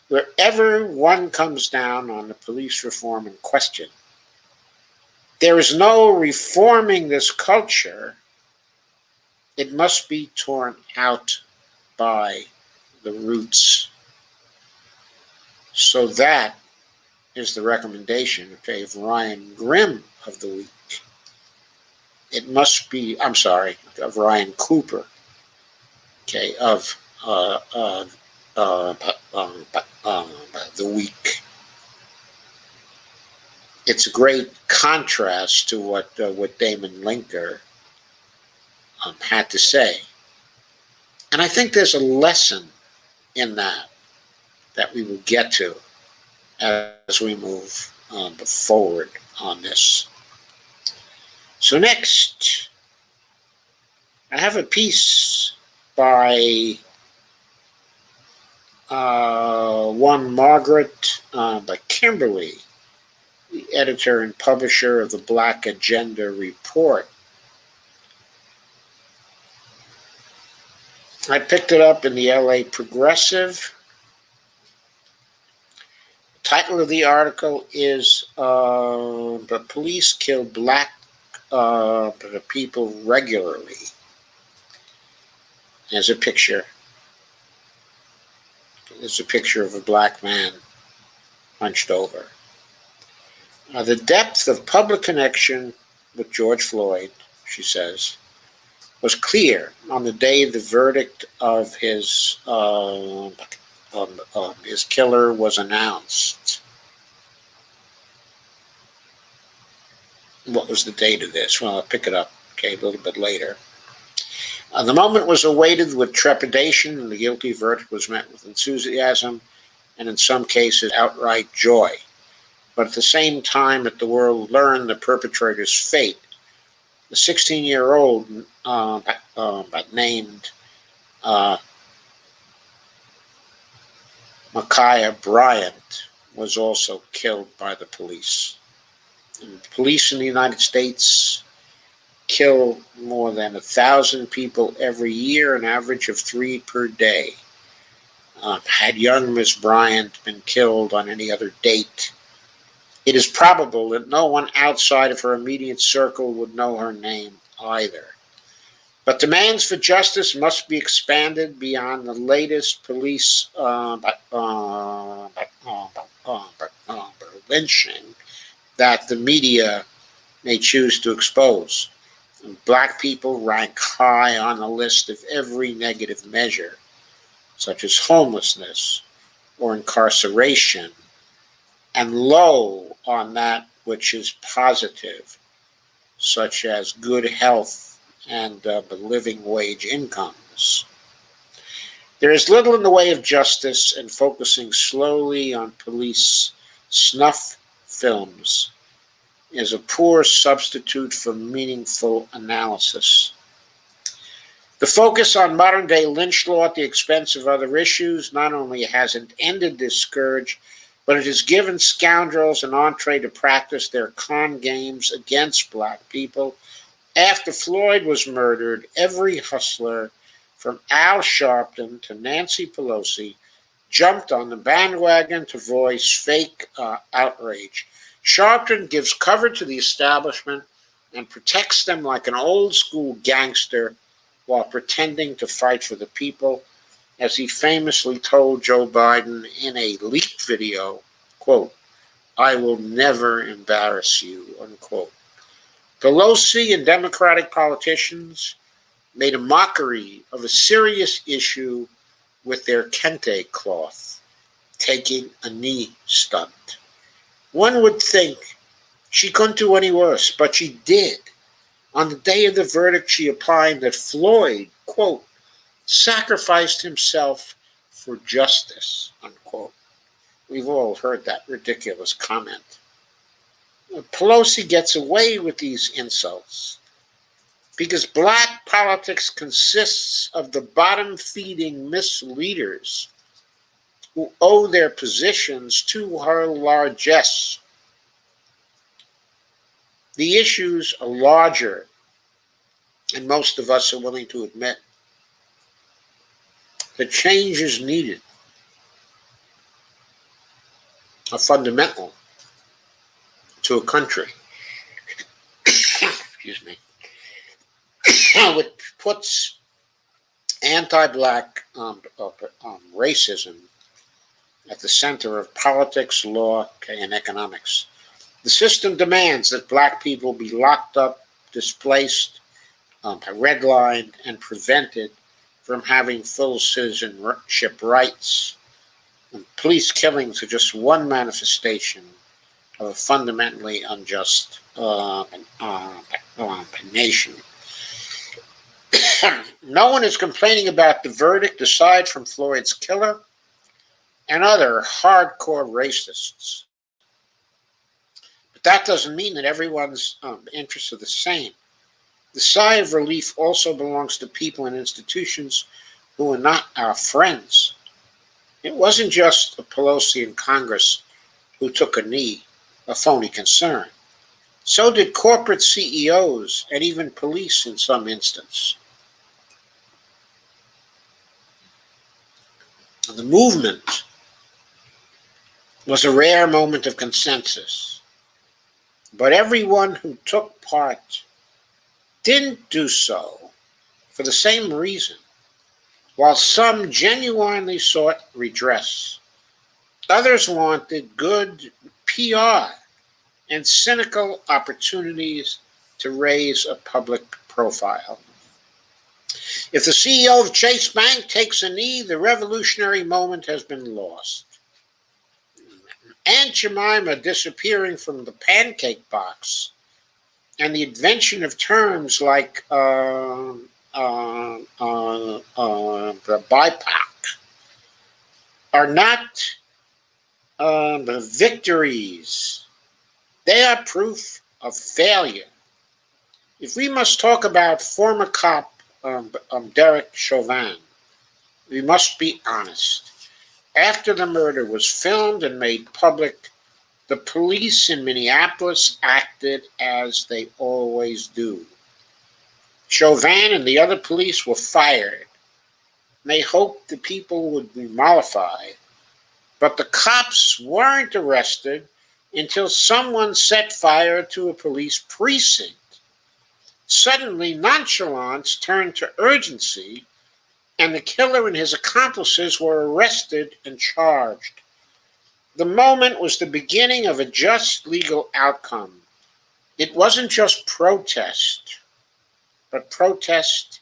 Wherever one comes down on the police reform in question, there is no reforming this culture. It must be torn out by the roots. So that is the recommendation of Ryan Grimm of the week. It must be, I'm sorry, of Ryan Cooper, okay, of the week. It's a great contrast to what Damon Linker had to say. And I think there's a lesson in that we will get to as we move forward on this. So next, I have a piece by one Margaret by Kimberly, the editor and publisher of the Black Agenda Report. I picked it up in the LA Progressive. The title of the article is "The Police Kill Black People Regularly." There's a picture. It's a picture of a black man hunched over. The depth of public connection with George Floyd, she says, was clear on the day the verdict of his killer was announced. What was the date of this? Well, I'll pick it up, okay, a little bit later. The moment was awaited with trepidation, and the guilty verdict was met with enthusiasm and, in some cases, outright joy. But at the same time that the world learned the perpetrator's fate, the 16-year-old named Ma'Khia Bryant was killed killed by the police. And police in the United States kill more than 1,000 people every year, an average of 3 per day. Had young Miss Bryant been killed on any other date, it is probable that no one outside of her immediate circle would know her name either. But demands for justice must be expanded beyond the latest police lynching that the media may choose to expose. And Black people rank high on the list of every negative measure, such as homelessness or incarceration, and low on that which is positive, such as good health and living wage incomes. There is little in the way of justice, and focusing slowly on police snuff films is a poor substitute for meaningful analysis. The focus on modern-day lynch law at the expense of other issues not only hasn't ended this scourge, but it has given scoundrels an entree to practice their con games against black people. After Floyd was murdered, every hustler, from Al Sharpton to Nancy Pelosi, jumped on the bandwagon to voice fake outrage. Sharpton gives cover to the establishment and protects them like an old-school gangster while pretending to fight for the people, as he famously told Joe Biden in a leaked video, quote, "I will never embarrass you," unquote. Pelosi and Democratic politicians made a mockery of a serious issue with their kente cloth, taking a knee stunt. One would think she couldn't do any worse, but she did. On the day of the verdict, she opined that Floyd, quote, "sacrificed himself for justice," unquote. We've all heard that ridiculous comment. Pelosi gets away with these insults because black politics consists of the bottom-feeding misleaders who owe their positions to her largesse. The issues are larger, and most of us are willing to admit that change is needed, are fundamental to a country, excuse me, which puts anti-black racism at the center of politics, law, and economics. The system demands that black people be locked up, displaced, redlined, and prevented from having full citizenship rights. And police killings are just one manifestation of a fundamentally unjust nation. No one is complaining about the verdict aside from Floyd's killer and other hardcore racists. But that doesn't mean that everyone's interests are the same. The sigh of relief also belongs to people and institutions who are not our friends. It wasn't just Pelosi in Congress who took a knee, a phony concern. So did corporate CEOs and even police in some instance. The movement was a rare moment of consensus, but everyone who took part didn't do so for the same reason. While some genuinely sought redress, others wanted good PR and cynical opportunities to raise a public profile. If the CEO of Chase Bank takes a knee, the revolutionary moment has been lost. Aunt Jemima disappearing from the pancake box and the invention of terms like the BIPOC are not the victories. They are proof of failure. If we must talk about former cop Derek Chauvin, we must be honest. After the murder was filmed and made public, the police in Minneapolis acted as they always do. Chauvin and the other police were fired. They hoped the people would be mollified, but the cops weren't arrested until someone set fire to a police precinct. Suddenly, nonchalance turned to urgency, and the killer and his accomplices were arrested and charged. The moment was the beginning of a just legal outcome. It wasn't just protest, but protest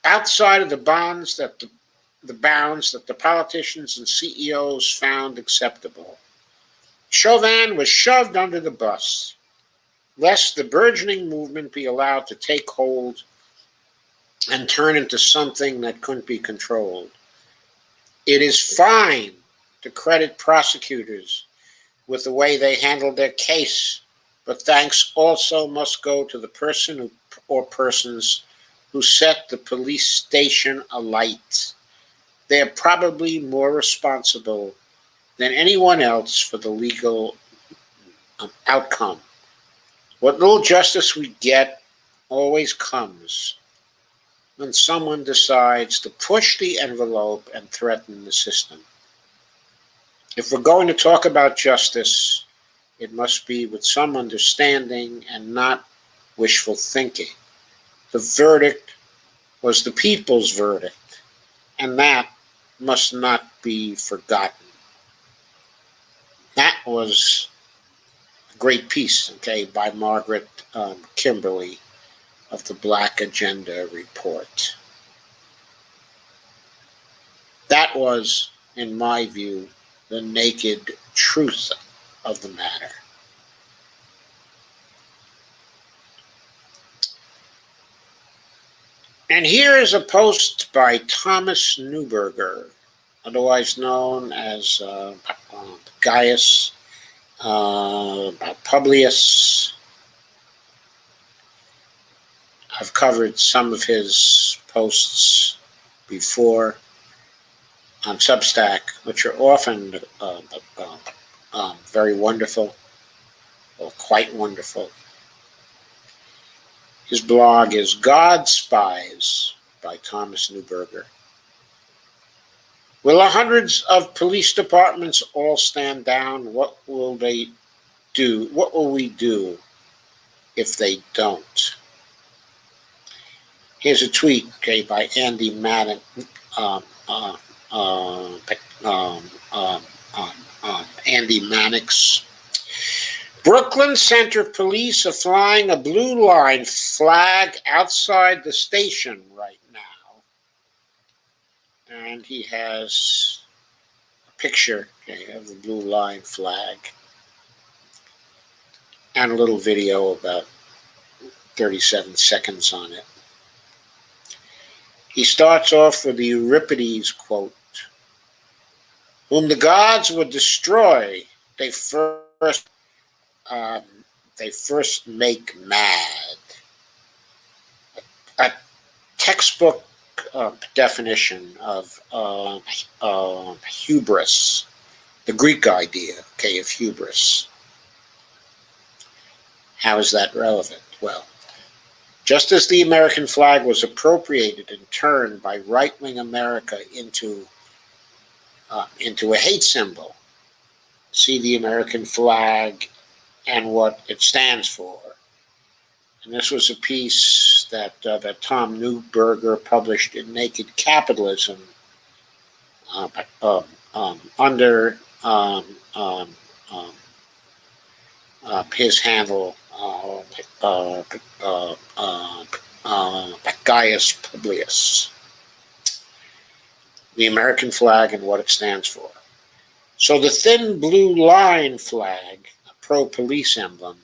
outside of the bounds that the politicians and CEOs found acceptable. Chauvin was shoved under the bus, lest the burgeoning movement be allowed to take hold and turn into something that couldn't be controlled. It is fine to credit prosecutors with the way they handled their case, but thanks also must go to the person or persons who set the police station alight. They are probably more responsible than anyone else for the legal outcome. What little justice we get always comes when someone decides to push the envelope and threaten the system. If we're going to talk about justice, it must be with some understanding and not wishful thinking. The verdict was the people's verdict, and that must not be forgotten. That was a great piece, by Margaret Kimberly of the Black Agenda Report. That was, in my view, the naked truth of the matter. And here is a post by Thomas Neuberger, otherwise known as Gaius Publius. I've covered some of his posts before on Substack, which are often very wonderful, or quite wonderful. His blog is God Spies by Thomas Neuberger. Will the hundreds of police departments all stand down? What will they do? What will we do if they don't? Here's a tweet, by Andy Madden, Andy Mannix. Brooklyn Center Police are flying a blue line flag outside the station right now. And he has a picture of the blue line flag and a little video about 37 seconds on it. He starts off with the Euripides quote, "Whom the gods would destroy, they first make mad." A textbook definition of hubris, the Greek idea, of hubris. How is that relevant? Well, just as the American flag was appropriated and turned by right-wing America into a hate symbol, see the American flag and what it stands for. And this was a piece that Tom Neuberger published in Naked Capitalism under his handle, Gaius Publius. The American flag and what it stands for. So the thin blue line flag, a pro-police emblem,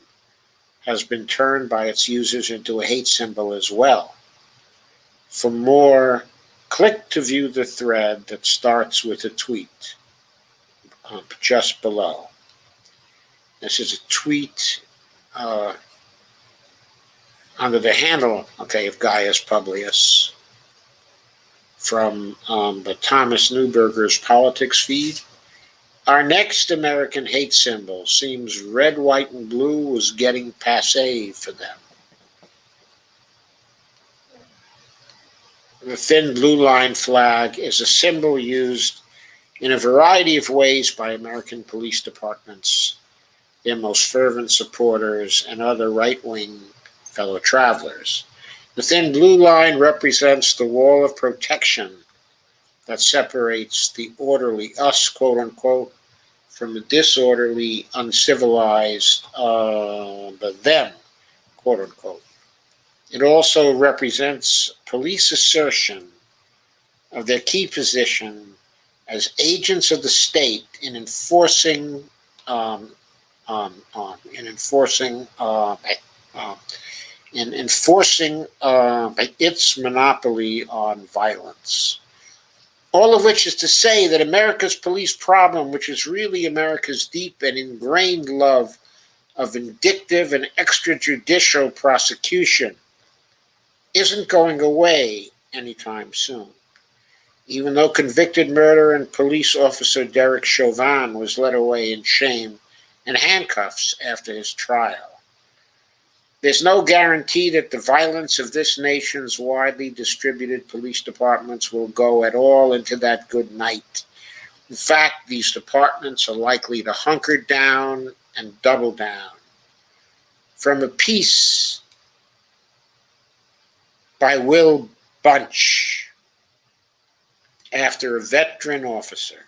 has been turned by its users into a hate symbol as well. For more, click to view the thread that starts with a tweet just below. This is a tweet under the handle, of Gaius Publius from the Thomas Neuberger's Politics feed. Our next American hate symbol seems red, white, and blue was getting passé for them. The thin blue line flag is a symbol used in a variety of ways by American police departments, their most fervent supporters, and other right-wing fellow travelers. The thin blue line represents the wall of protection that separates the orderly us, quote unquote, from the disorderly, uncivilized, the them, quote unquote. It also represents police assertion of their key position as agents of the state in enforcing its monopoly on violence. All of which is to say that America's police problem, which is really America's deep and ingrained love of vindictive and extrajudicial prosecution, isn't going away anytime soon. Even though convicted murderer and police officer Derek Chauvin was led away in shame and handcuffs after his trial, there's no guarantee that the violence of this nation's widely distributed police departments will go at all into that good night. In fact, these departments are likely to hunker down and double down. From a piece by Will Bunch, after a veteran officer,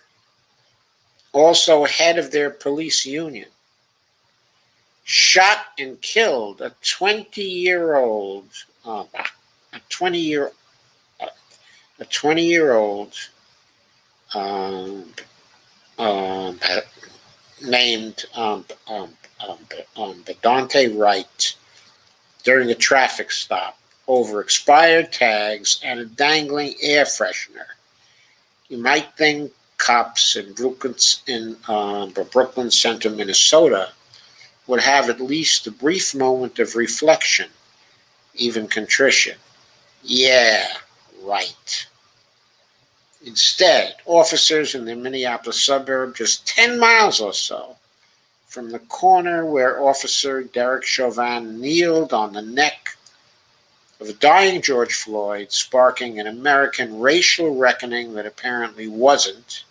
also head of their police union, shot and killed a 20-year-old, a 20-year-old named Bedante Wright during a traffic stop over expired tags and a dangling air freshener. You might think cops in Brooklyn Center, Minnesota, would have at least a brief moment of reflection, even contrition. Yeah, right. Instead, officers in the Minneapolis suburb, just 10 miles or so from the corner where Officer Derek Chauvin kneeled on the neck of a dying George Floyd, sparking an American racial reckoning that apparently wasn't,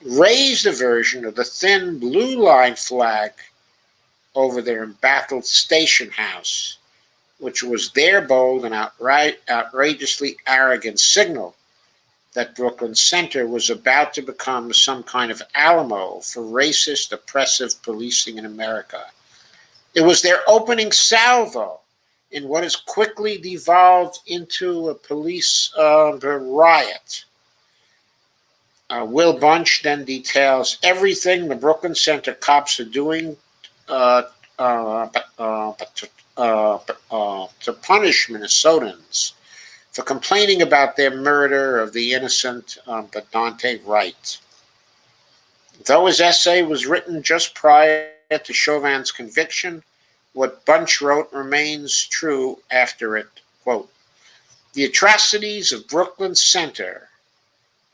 raised a version of the thin blue line flag over their embattled station house, which was their bold and outrageously arrogant signal that Brooklyn Center was about to become some kind of Alamo for racist, oppressive policing in America. It was their opening salvo in what has quickly devolved into a police riot. Will Bunch then details everything the Brooklyn Center cops are doing to punish Minnesotans for complaining about their murder of the innocent Bedante Wright. Though his essay was written just prior to Chauvin's conviction, what Bunch wrote remains true after it. Quote, "The atrocities of Brooklyn Center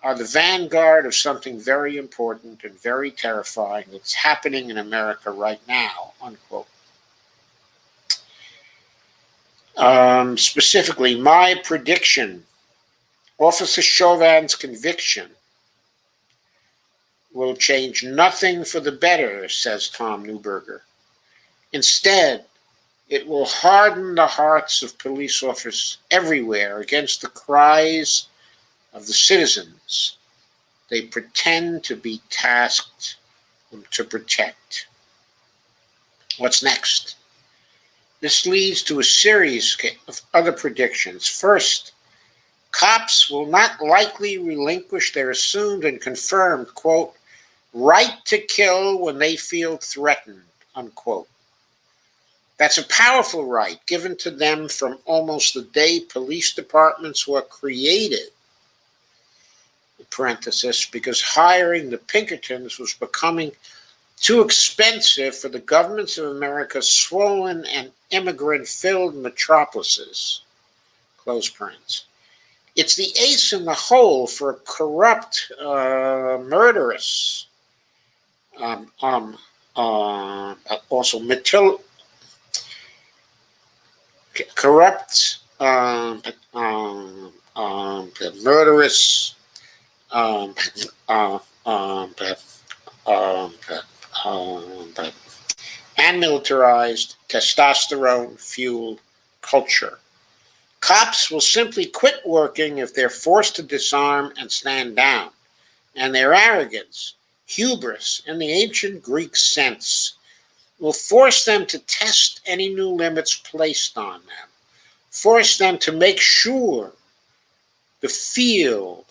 are the vanguard of something very important and very terrifying that's happening in America right now," unquote. Specifically, my prediction, Officer Chauvin's conviction will change nothing for the better, says Tom Neuberger. Instead, it will harden the hearts of police officers everywhere against the cries of the citizens they pretend to be tasked to protect. What's next? This leads to a series of other predictions. First, cops will not likely relinquish their assumed and confirmed, quote, right to kill when they feel threatened, unquote. That's a powerful right given to them from almost the day police departments were created, in parenthesis, because hiring the Pinkertons was becoming too expensive for the governments of America's swollen and immigrant-filled metropolises, close parents. It's the ace in the hole for a corrupt, murderous, corrupt, murderous, and militarized, testosterone-fueled culture. Cops will simply quit working if they're forced to disarm and stand down, and their arrogance, hubris, in the ancient Greek sense, will force them to test any new limits placed on them, force them to make sure the field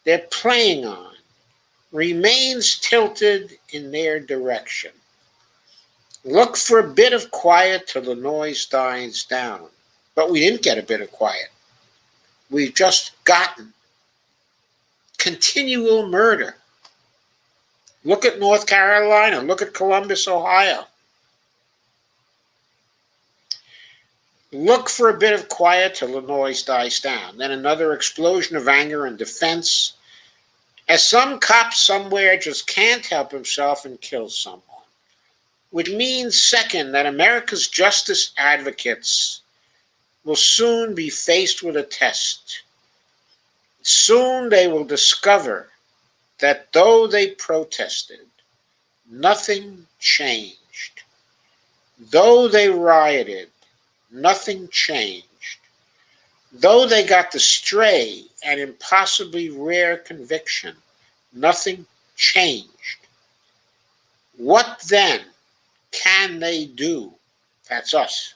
they're playing on remains tilted in their direction. Look for a bit of quiet till the noise dies down. But we didn't get a bit of quiet. We've just gotten continual murder. Look at North Carolina. Look at Columbus, Ohio. Look for a bit of quiet till the noise dies down. Then another explosion of anger and defense, as some cop somewhere just can't help himself and kills someone. Which means, second, that America's justice advocates will soon be faced with a test. Soon they will discover that though they protested, nothing changed. Though they rioted, nothing changed. Though they got the stray and impossibly rare conviction, nothing changed. What then can they do? That's us.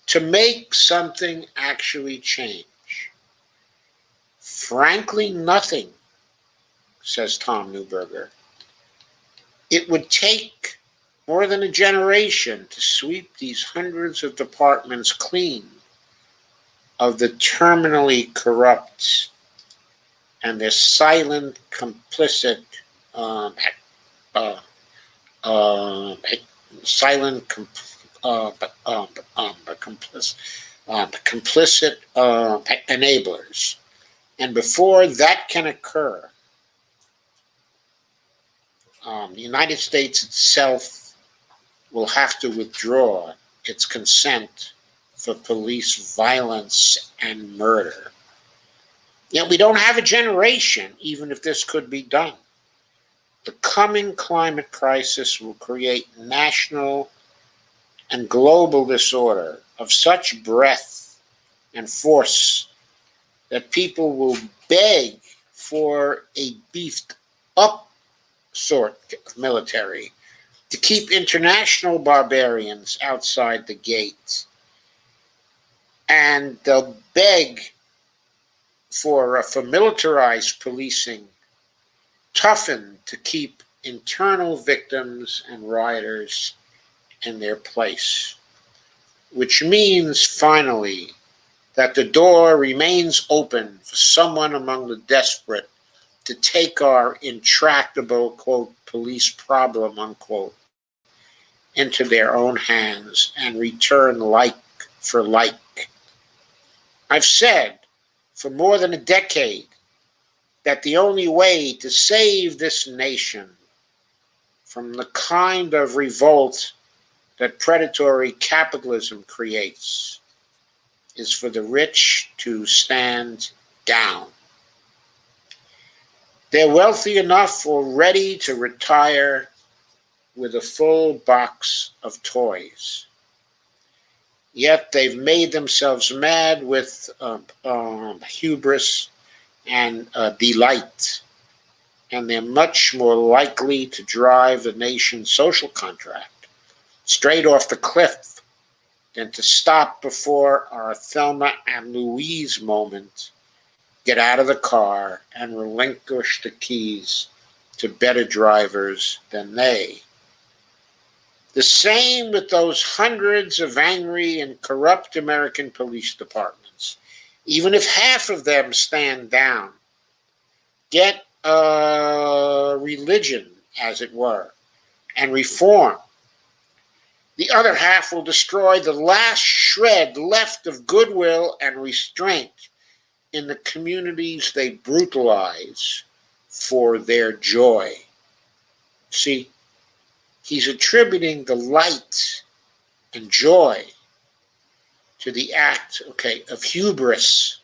To make something actually change? Frankly, nothing, says Tom Neuberger. It would take more than a generation to sweep these hundreds of departments clean of the terminally corrupt and their silent, complicit, complicit enablers. And before that can occur, the United States itself will have to withdraw its consent for police violence and murder. Yet we don't have a generation, even if this could be done. The coming climate crisis will create national and global disorder of such breadth and force that people will beg for a beefed up sort of military to keep international barbarians outside the gate. And they'll beg for militarized policing toughened to keep internal victims and rioters in their place. Which means, finally, that the door remains open for someone among the desperate to take our intractable, quote, police problem, unquote, into their own hands and return like for like. I've said for more than a decade that the only way to save this nation from the kind of revolt that predatory capitalism creates is for the rich to stand down. They're wealthy enough already to retire with a full box of toys. Yet they've made themselves mad with hubris and delight. And they're much more likely to drive the nation's social contract straight off the cliff than to stop before our Thelma and Louise moment, get out of the car, and relinquish the keys to better drivers than they. The same with those hundreds of angry and corrupt American police departments. Even if half of them stand down, get religion, as it were, and reform, the other half will destroy the last shred left of goodwill and restraint in the communities they brutalize for their joy. See, he's attributing the light and joy to the act, of hubris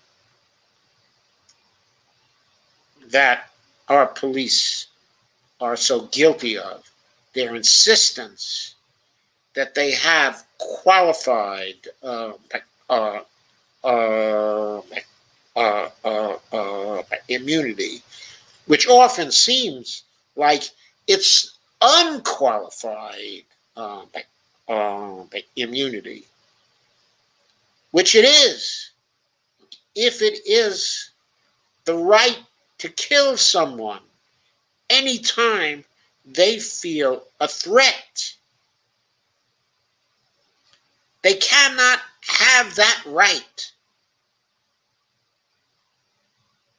that our police are so guilty of. Their insistence that they have qualified immunity, which often seems like it's unqualified immunity, which it is, if it is the right to kill someone anytime they feel a threat. They cannot have that right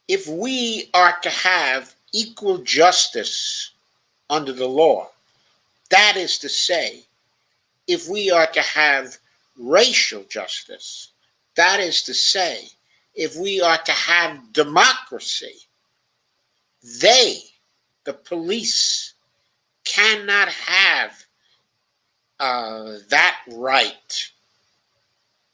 if we are to have equal justice under the law. That is to say, if we are to have racial justice. That is to say, if we are to have democracy, they, the police, cannot have that right.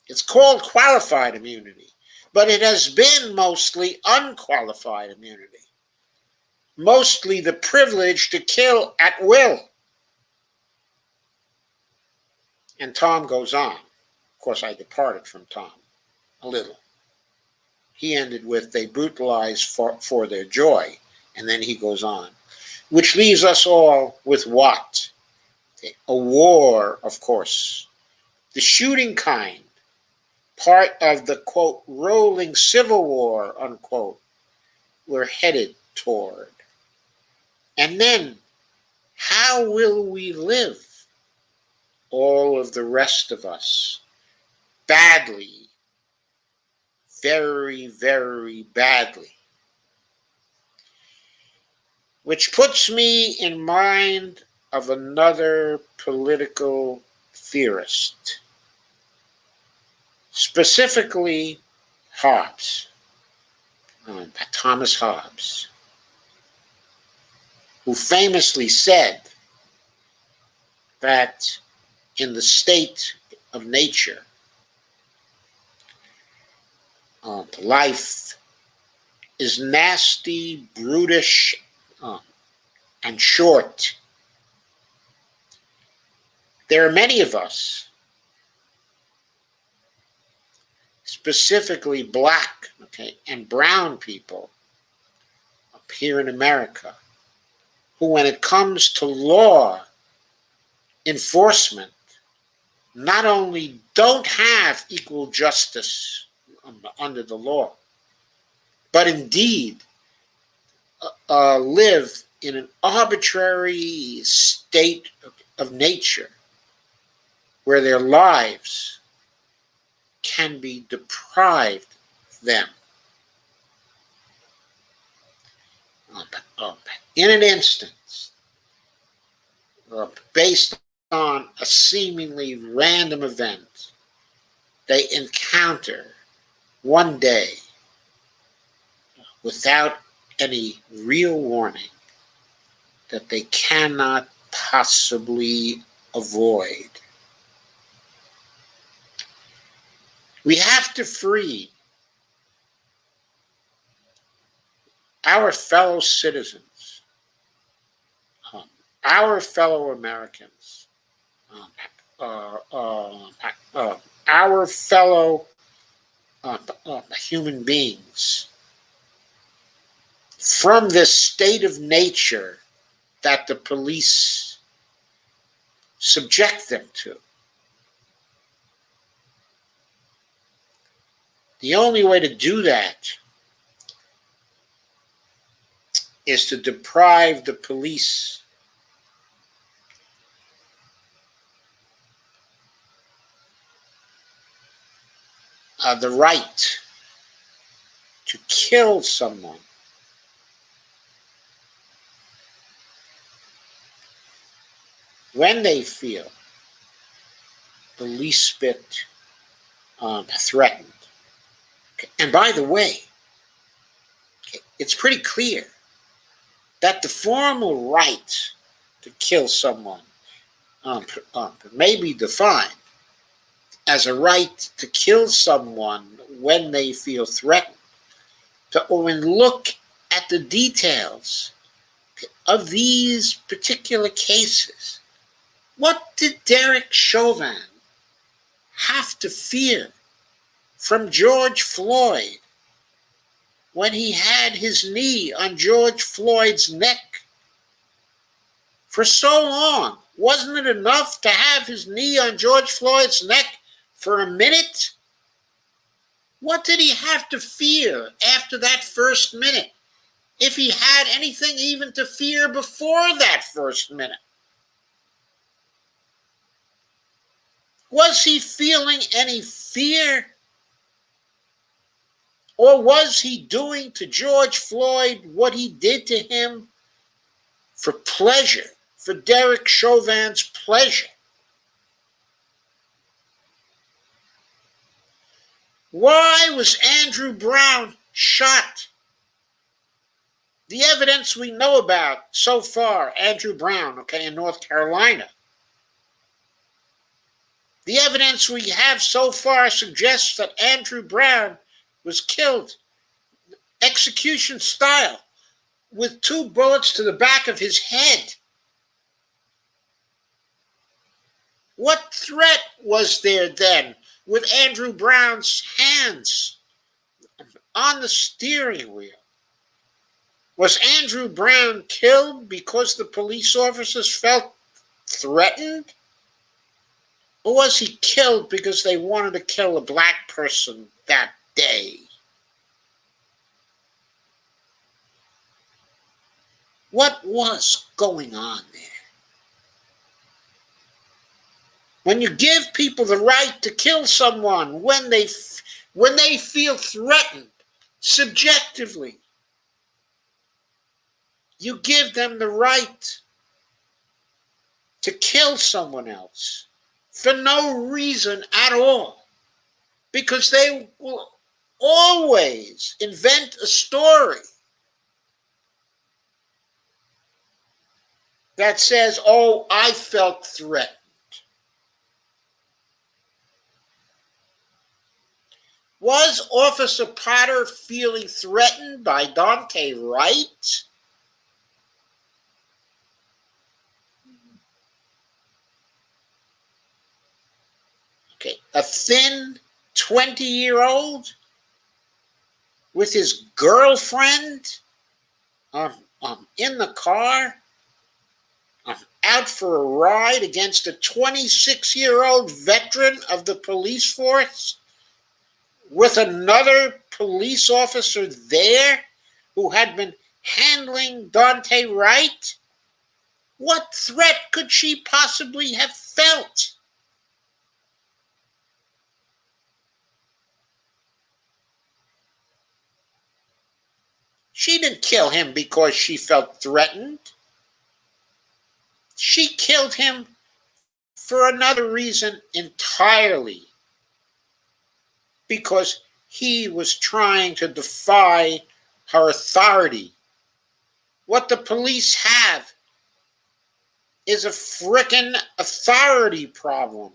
It's called qualified immunity, but it has been mostly unqualified immunity, mostly the privilege to kill at will. And Tom goes on. Of course, I departed from Tom a little. He ended with, they brutalize for their joy. And then he goes on, which leaves us all with what? A war, of course. The shooting kind, part of the, quote, rolling civil war, unquote, we're headed toward. And then, how will we live? All of the rest of us. Badly. Very, very badly. Which puts me in mind of another political theorist, specifically Hobbes, Thomas Hobbes, who famously said that in the state of nature, life is nasty, brutish, and short. There are many of us, specifically black, and brown people up here in America, who, when it comes to law enforcement, not only don't have equal justice under the law, but indeed live in an arbitrary state of nature where their lives can be deprived of them. In an instance, based on a seemingly random event, they encounter one day, without any real warning, that they cannot possibly avoid. We have to free our fellow citizens, our fellow Americans, our fellow human beings from this state of nature that the police subject them to. The only way to do that is to deprive the police the right to kill someone when they feel the least bit threatened. And by the way, it's pretty clear that the formal right to kill someone may be defined as a right to kill someone when they feel threatened. But when we look at the details of these particular cases, what did Derek Chauvin have to fear from George Floyd when he had his knee on George Floyd's neck for so long? Wasn't it enough to have his knee on George Floyd's neck for a minute? What did he have to fear after that first minute, if he had anything even to fear before that first minute? Was he feeling any fear? Or was he doing to George Floyd what he did to him for pleasure, for Derek Chauvin's pleasure? Why was Andrew Brown shot? The evidence we know about so far, Andrew Brown, in North Carolina. The evidence we have so far suggests that Andrew Brown was killed execution style with 2 bullets to the back of his head. What threat was there then with Andrew Brown's hands on the steering wheel? Was Andrew Brown killed because the police officers felt threatened? Or was he killed because they wanted to kill a black person that day? What was going on there? When you give people the right to kill someone when they feel threatened subjectively, you give them the right to kill someone else for no reason at all, because they will always invent a story that says, oh, I felt threatened. Was Officer Potter feeling threatened by Dante Wright? A thin 20-year-old with his girlfriend in the car, out for a ride against a 26-year-old veteran of the police force, with another police officer there who had been handling Dante Wright? What threat could she possibly have felt? She didn't kill him because she felt threatened. She killed him for another reason entirely, because he was trying to defy her authority. What the police have is a frickin' authority problem.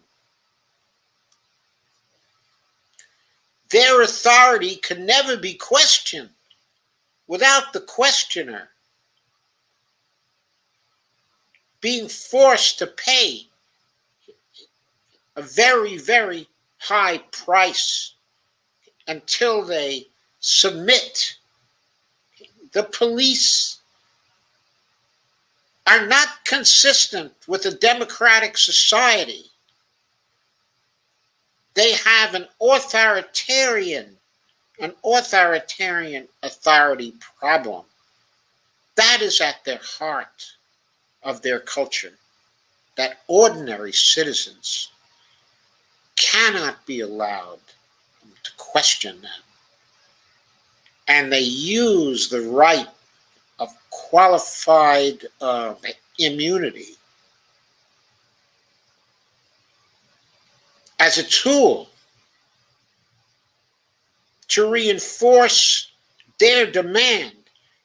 Their authority can never be questioned without the questioner being forced to pay a very, very high price until they submit. The police are not consistent with a democratic society. They have an authoritarian authority problem. That is at the heart of their culture, that ordinary citizens cannot be allowed to question them. And they use the right of qualified immunity as a tool to reinforce their demand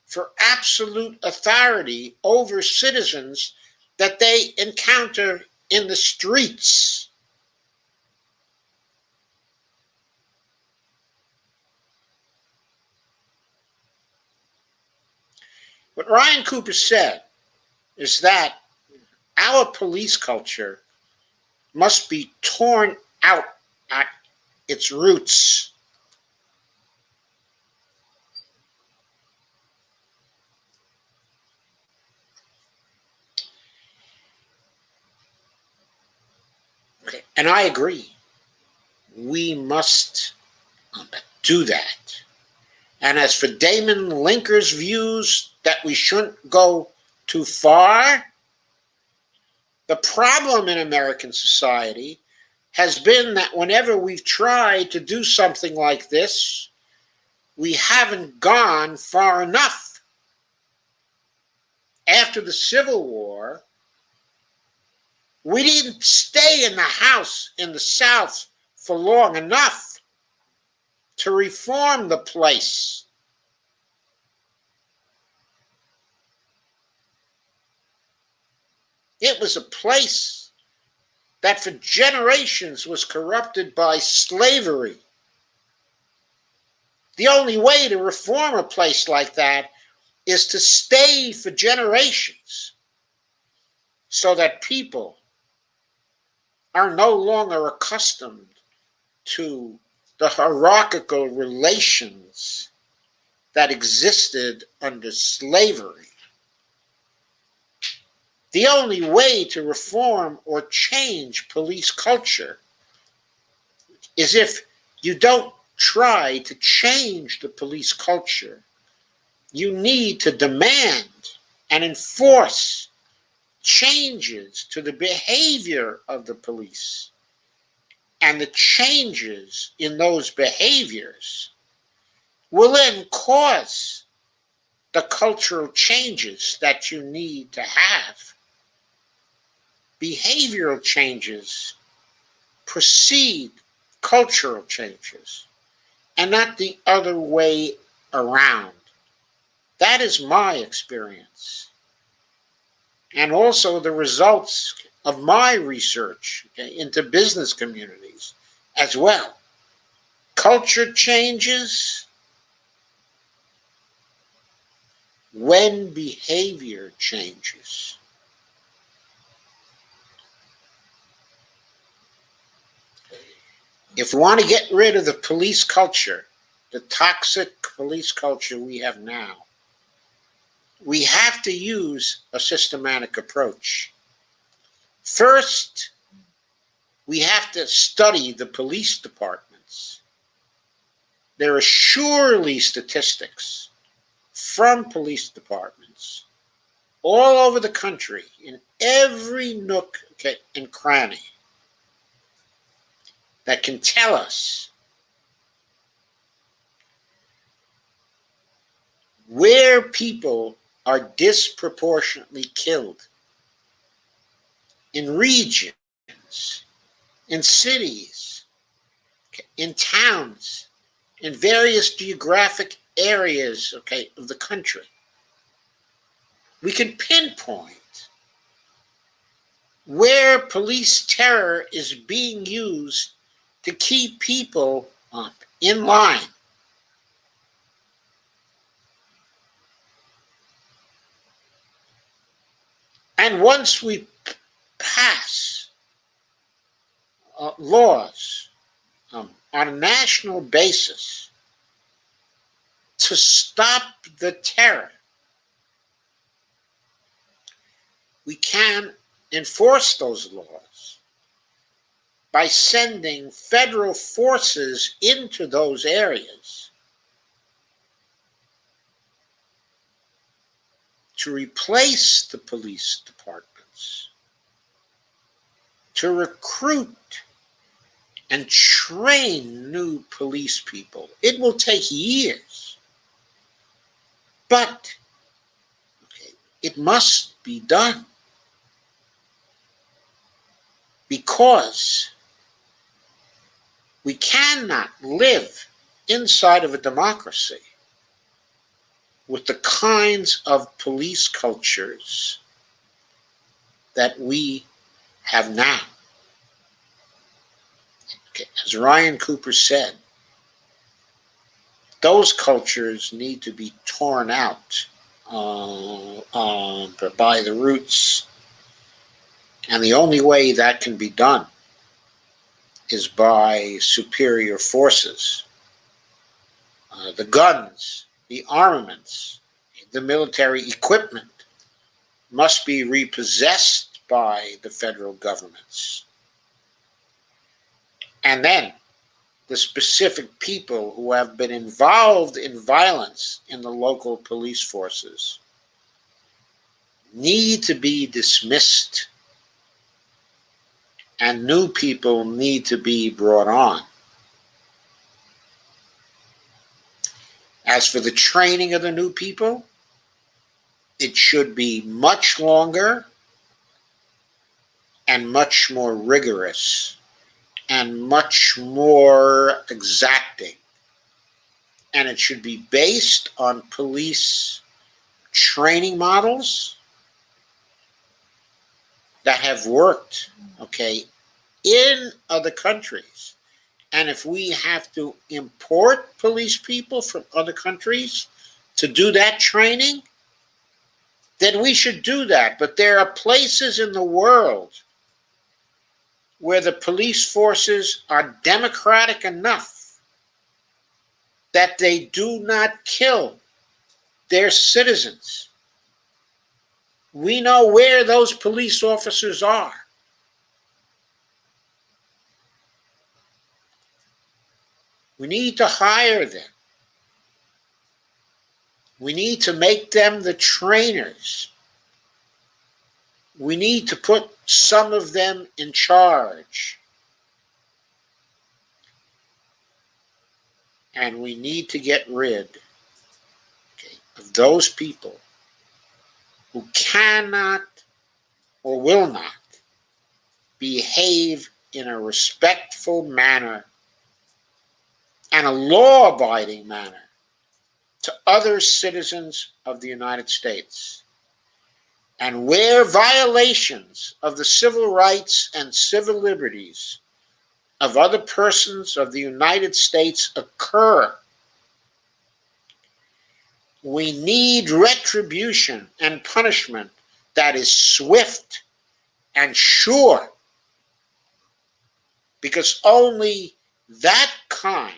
for absolute authority over citizens that they encounter in the streets. What Ryan Cooper said is that our police culture must be torn out at its roots. And I agree. We must do that. And as for Damon Linker's views that we shouldn't go too far, the problem in American society has been that whenever we've tried to do something like this, we haven't gone far enough. After the Civil War, we didn't stay in the house in the South for long enough. to reform the place. It was a place that for generations was corrupted by slavery. The only way to reform a place like that is to stay for generations so that people are no longer accustomed to the hierarchical relations that existed under slavery. The only way to reform or change police culture is if you don't try to change the police culture. You need to demand and enforce changes to the behavior of the police. And the changes in those behaviors will then cause the cultural changes that you need to have. Behavioral changes precede cultural changes, and not the other way around. That is my experience, and also the results of my research into business communities as well. Culture changes when behavior changes. If we want to get rid of the police culture, the toxic police culture we have now, we have to use a systematic approach. First, we have to study the police departments. There are surely statistics from police departments all over the country, in every nook and cranny, that can tell us where people are disproportionately killed in regions, in cities, in towns, in various geographic areas, of the country. We can pinpoint where police terror is being used to keep people in line. And once we pass laws on a national basis to stop the terror, we can enforce those laws by sending federal forces into those areas to replace the police departments, to recruit and train new police people. It will take years, but it must be done, because we cannot live inside of a democracy with the kinds of police cultures that we have now. As Ryan Cooper said, those cultures need to be torn out by the roots. And the only way that can be done is by superior forces. The guns, the armaments, the military equipment must be repossessed by the federal governments. And then the specific people who have been involved in violence in the local police forces need to be dismissed, and new people need to be brought on. As for the training of the new people, it should be much longer and much more rigorous and much more exacting and it should be based on police training models that have worked, okay, in other countries. And if we have to import police people from other countries to do that training, then we should do that. But there are places in the world where the police forces are democratic enough that they do not kill their citizens. We know where those police officers are. We need to hire them. We need to make them the trainers. We need to put some of them in charge. And we need to get rid, okay, of those people who cannot or will not behave in a respectful manner and a law-abiding manner to other citizens of the United States. And where violations of the civil rights and civil liberties of other persons of the United States occur, we need retribution and punishment that is swift and sure, because only that kind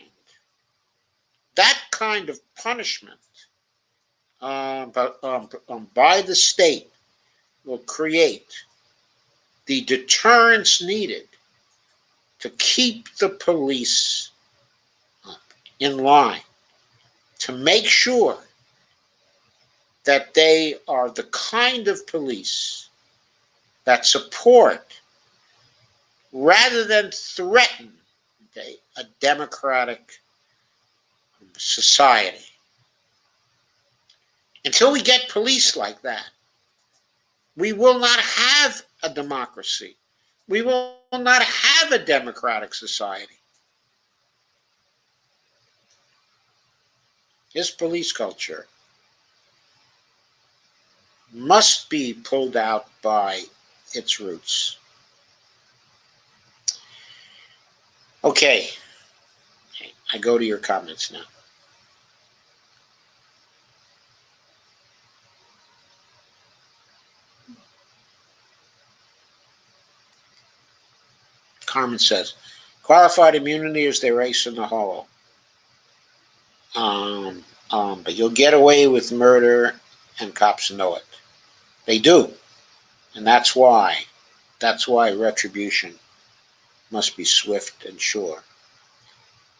of punishment by the state will create the deterrence needed to keep the police in line, to make sure that they are the kind of police that support rather than threaten, okay, a democratic society. Until we get police like that, we will not have a democracy. We will not have a democratic society. This police culture must be pulled out by its roots. Okay, I go to your comments now. Carmen says, qualified immunity is their ace in the hole. But you'll get away with murder, and cops know it. They do. And that's why retribution must be swift and sure.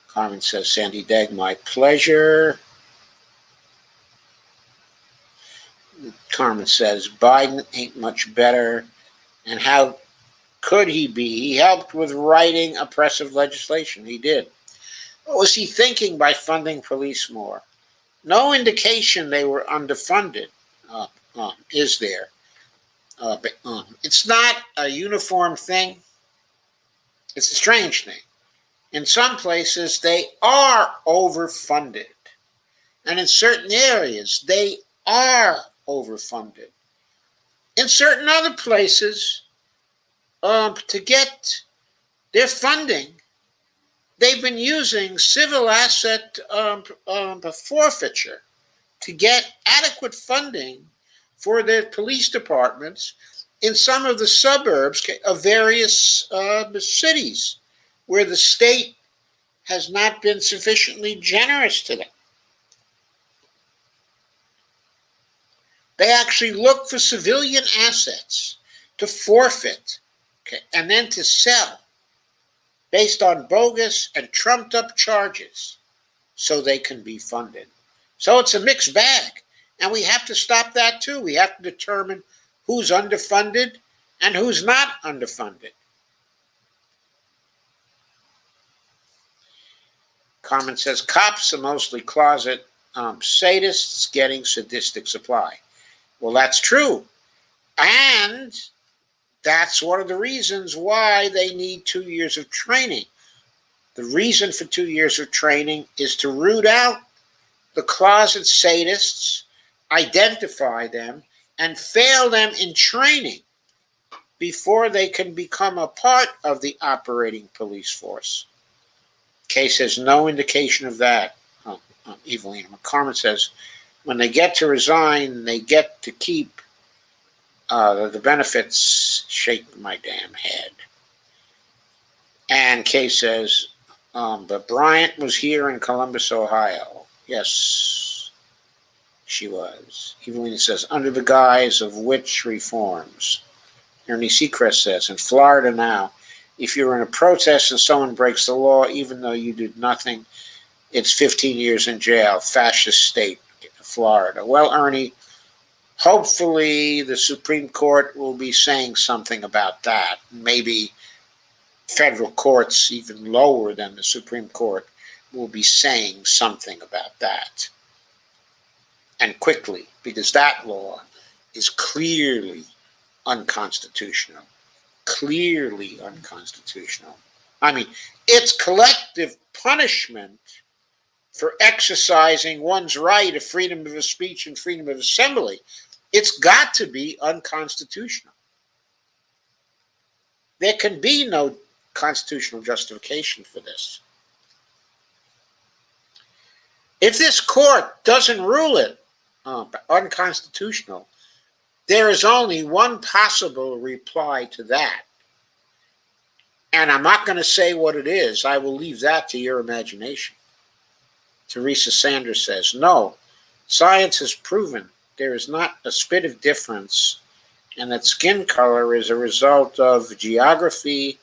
Carmen says, Sandy Degg, my pleasure. Carmen says, Biden ain't much better. And how could he be? He helped with writing oppressive legislation. He did. What was he thinking by funding police more? No indication they were underfunded, is there? It's not a uniform thing. It's a strange thing. In some places, they are overfunded. And in certain areas, they are overfunded. In certain other places, to get their funding, they've been using civil asset forfeiture to get adequate funding for their police departments in some of the suburbs of various cities where the state has not been sufficiently generous to them. They actually look for civilian assets to forfeit, okay, and then to sell based on bogus and trumped up charges so they can be funded. So it's a mixed bag. And we have to stop that too. We have to determine who's underfunded and who's not underfunded. Carmen says, cops are mostly closet sadists getting sadistic supply. Well, that's true. And that's one of the reasons why they need 2 years of training. The reason for 2 years of training is to root out the closet sadists, identify them, and fail them in training before they can become a part of the operating police force. Case has no indication of that. Evelina McCormick says, when they get to resign, they get to keep the benefits. Shake my damn head. And Kay says, but Bryant was here in Columbus, Ohio. Yes, she was. Evelina says, under the guise of which reforms? Ernie Seacrest says, in Florida now, if you're in a protest and someone breaks the law, even though you did nothing, it's 15 years in jail. Fascist state, Florida. Well, Ernie, hopefully the Supreme Court will be saying something about that. Maybe federal courts, even lower than the Supreme Court, will be saying something about that. And quickly, because that law is clearly unconstitutional. Clearly unconstitutional. I mean, it's collective punishment for exercising one's right of freedom of speech and freedom of assembly. It's got to be unconstitutional. There can be no constitutional justification for this. If this court doesn't rule it unconstitutional, there is only one possible reply to that. And I'm not going to say what it is. I will leave that to your imagination. Teresa Sanders says, no, science has proven there is not a spit of difference and that skin color is a result of geography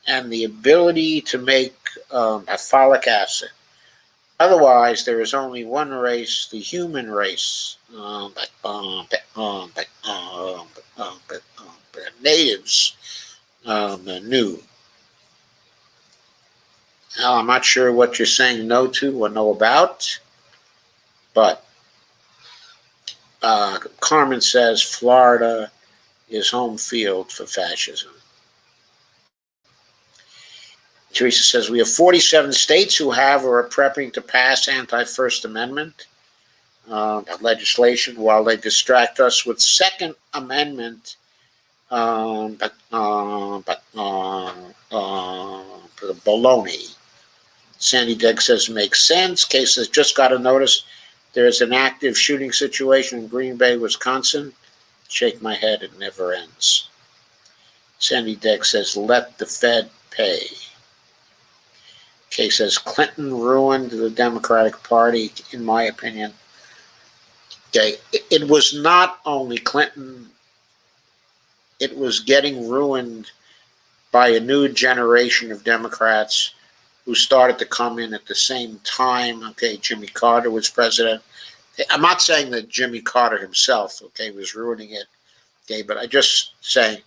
and the ability to make a folic acid. Otherwise, there is only one race, the human race. Natives knew. Now, I'm not sure what you're saying no to or no about, but Carmen says Florida is home field for fascism. Teresa says, we have 47 states who have or are prepping to pass anti-First Amendment legislation while they distract us with Second Amendment baloney. Sandy Degg says, makes sense. Case has just got a notice there's an active shooting situation in Green Bay, Wisconsin. Shake my head, it never ends. Sandy Degg says, let the Fed pay. Kay says, Clinton ruined the Democratic Party, in my opinion. Okay, it was not only Clinton, it was getting ruined by a new generation of Democrats who started to come in at the same time. Okay, Jimmy Carter was president. I'm not saying that Jimmy Carter himself, okay, was ruining it, okay, but I'm just saying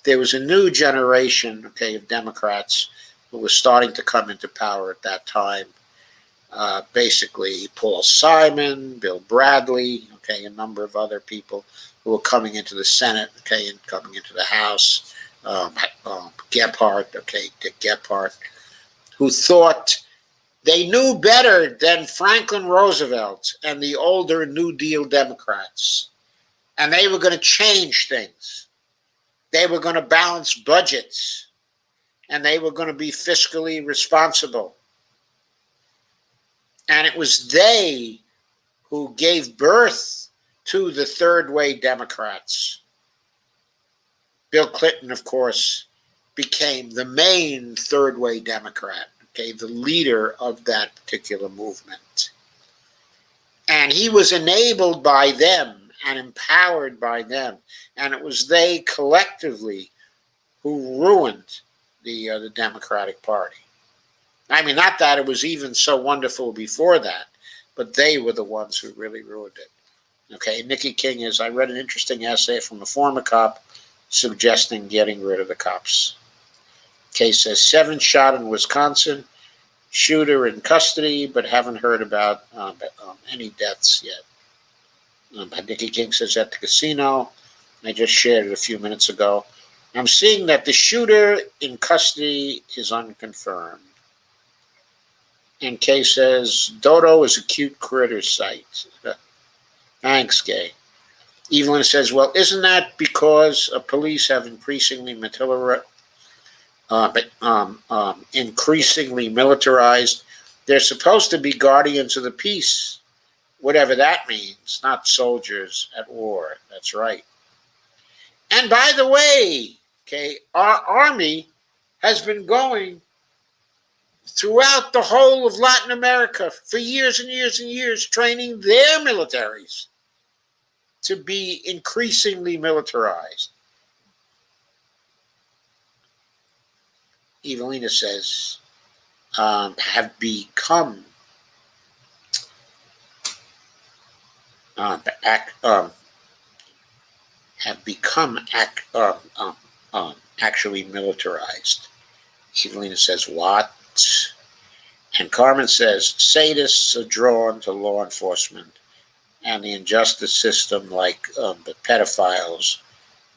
there was a new generation, okay, of Democrats who was starting to come into power at that time. Basically, Paul Simon, Bill Bradley, okay, a number of other people who were coming into the Senate, okay, and coming into the House. Gephardt, okay, Dick Gephardt, who thought they knew better than Franklin Roosevelt and the older New Deal Democrats. And they were going to change things. They were going to balance budgets. And they were going to be fiscally responsible. And it was they who gave birth to the third way Democrats. Bill Clinton, of course, became the main third way Democrat, okay, the leader of that particular movement. And he was enabled by them and empowered by them. And it was they collectively who ruined the Democratic Party. I mean, not that it was even so wonderful before that, but they were the ones who really ruined it. Okay, Nikki King is, I read an interesting essay from a former cop suggesting getting rid of the cops. Case says 7 shot in Wisconsin, shooter in custody, but haven't heard about any deaths yet. Nikki King says at the casino, I just shared it a few minutes ago, I'm seeing that the shooter in custody is unconfirmed. And Kay says, Dodo is a cute critter sight. Thanks, Kay. Evelyn says, well, isn't that because police have increasingly militarized? They're supposed to be guardians of the peace, whatever that means, not soldiers at war. That's right. And by the way, okay, our army has been going throughout the whole of Latin America for years and years and years, training their militaries to be increasingly militarized. Evelina says, have become actually militarized. Evelina says, what? And Carmen says, sadists are drawn to law enforcement, and the injustice system, like the pedophiles,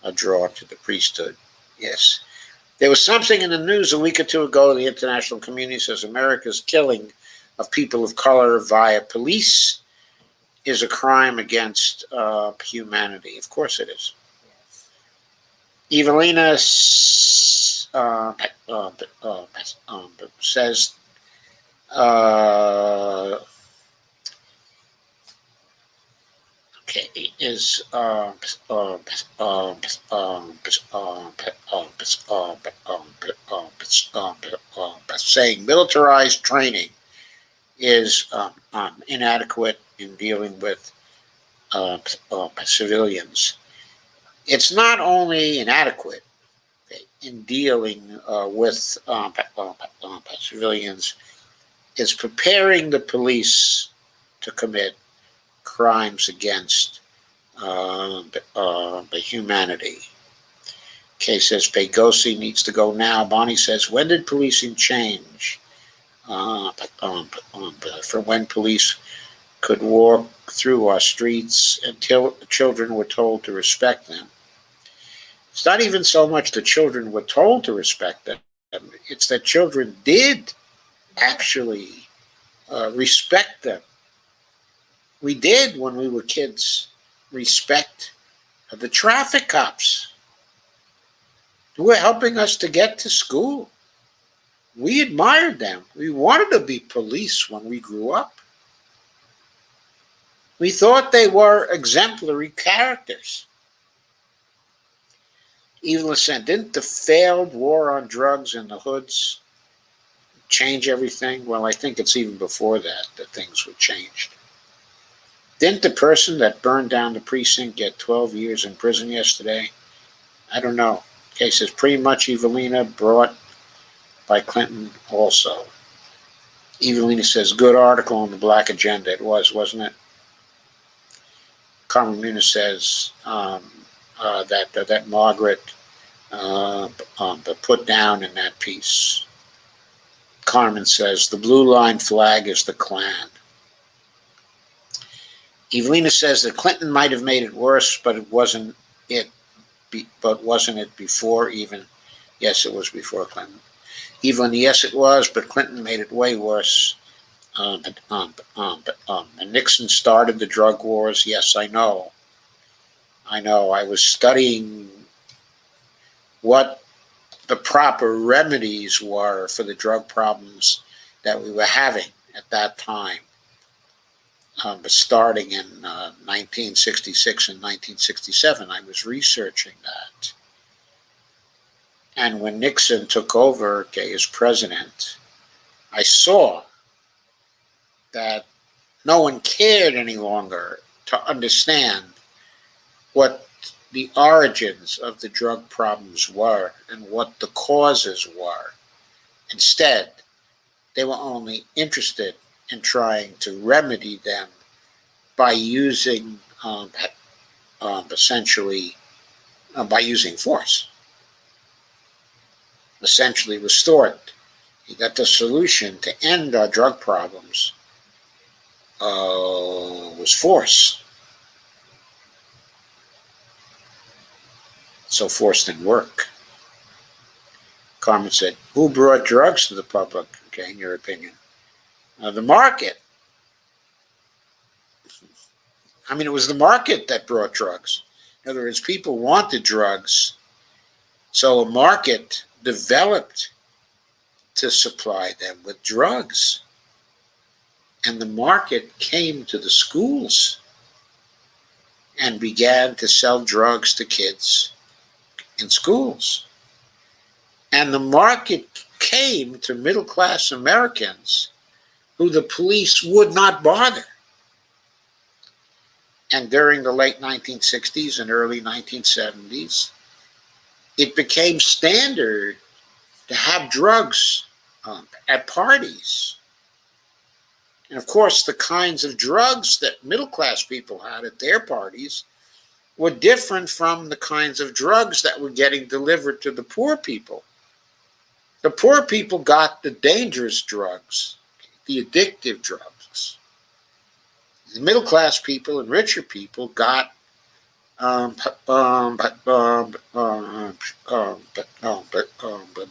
are drawn to the priesthood. Yes. There was something in the news a week or two ago. The international community says America's killing of people of color via police is a crime against humanity. Of course it is. Evelina says, is saying militarized training is inadequate in dealing with civilians. It's not only inadequate in dealing with civilians, it's preparing the police to commit crimes against the humanity. Kay says Pegosi needs to go now. Bonnie says, when did policing change? From when police could walk through our streets until children were told to respect them. It's not even so much that children were told to respect them, it's that children did actually respect them. We did, when we were kids, respect the traffic cops who were helping us to get to school. We admired them. We wanted to be police when we grew up. We thought they were exemplary characters. Evelyn said, didn't the failed war on drugs and the hoods change everything? Well, I think it's even before that things were changed. Didn't the person that burned down the precinct get 12 years in prison yesterday? I don't know. Case is pretty much Evelina, brought by Clinton also. Evelina says, good article on the Black Agenda. It was, wasn't it? Carmen Muniz says that Margaret put down in that piece. Carmen says, the blue line flag is the Klan. Evelina says that Clinton might have made it worse, but wasn't it before even? Yes, it was before Clinton. Evelyn, yes, it was, but Clinton made it way worse. And Nixon started the drug wars. Yes, I know. I was studying what the proper remedies were for the drug problems that we were having at that time. Starting in 1966 and 1967, I was researching that. And when Nixon took over as president, I saw that no one cared any longer to understand what the origins of the drug problems were and what the causes were. Instead, they were only interested in trying to remedy them by using by using force. Essentially restored. He got the solution to end our drug problems was force. So force didn't work. Carmen said, who brought drugs to the public, in your opinion? The market, it was the market that brought drugs. In other words, people wanted drugs, so a market developed to supply them with drugs. And the market came to the schools and began to sell drugs to kids in schools. And the market came to middle-class Americans who the police would not bother. And during the late 1960s and early 1970s, it became standard to have drugs at parties. And of course, the kinds of drugs that middle-class people had at their parties were different from the kinds of drugs that were getting delivered to the poor people. The poor people got the dangerous drugs, the addictive drugs. The middle-class people and richer people got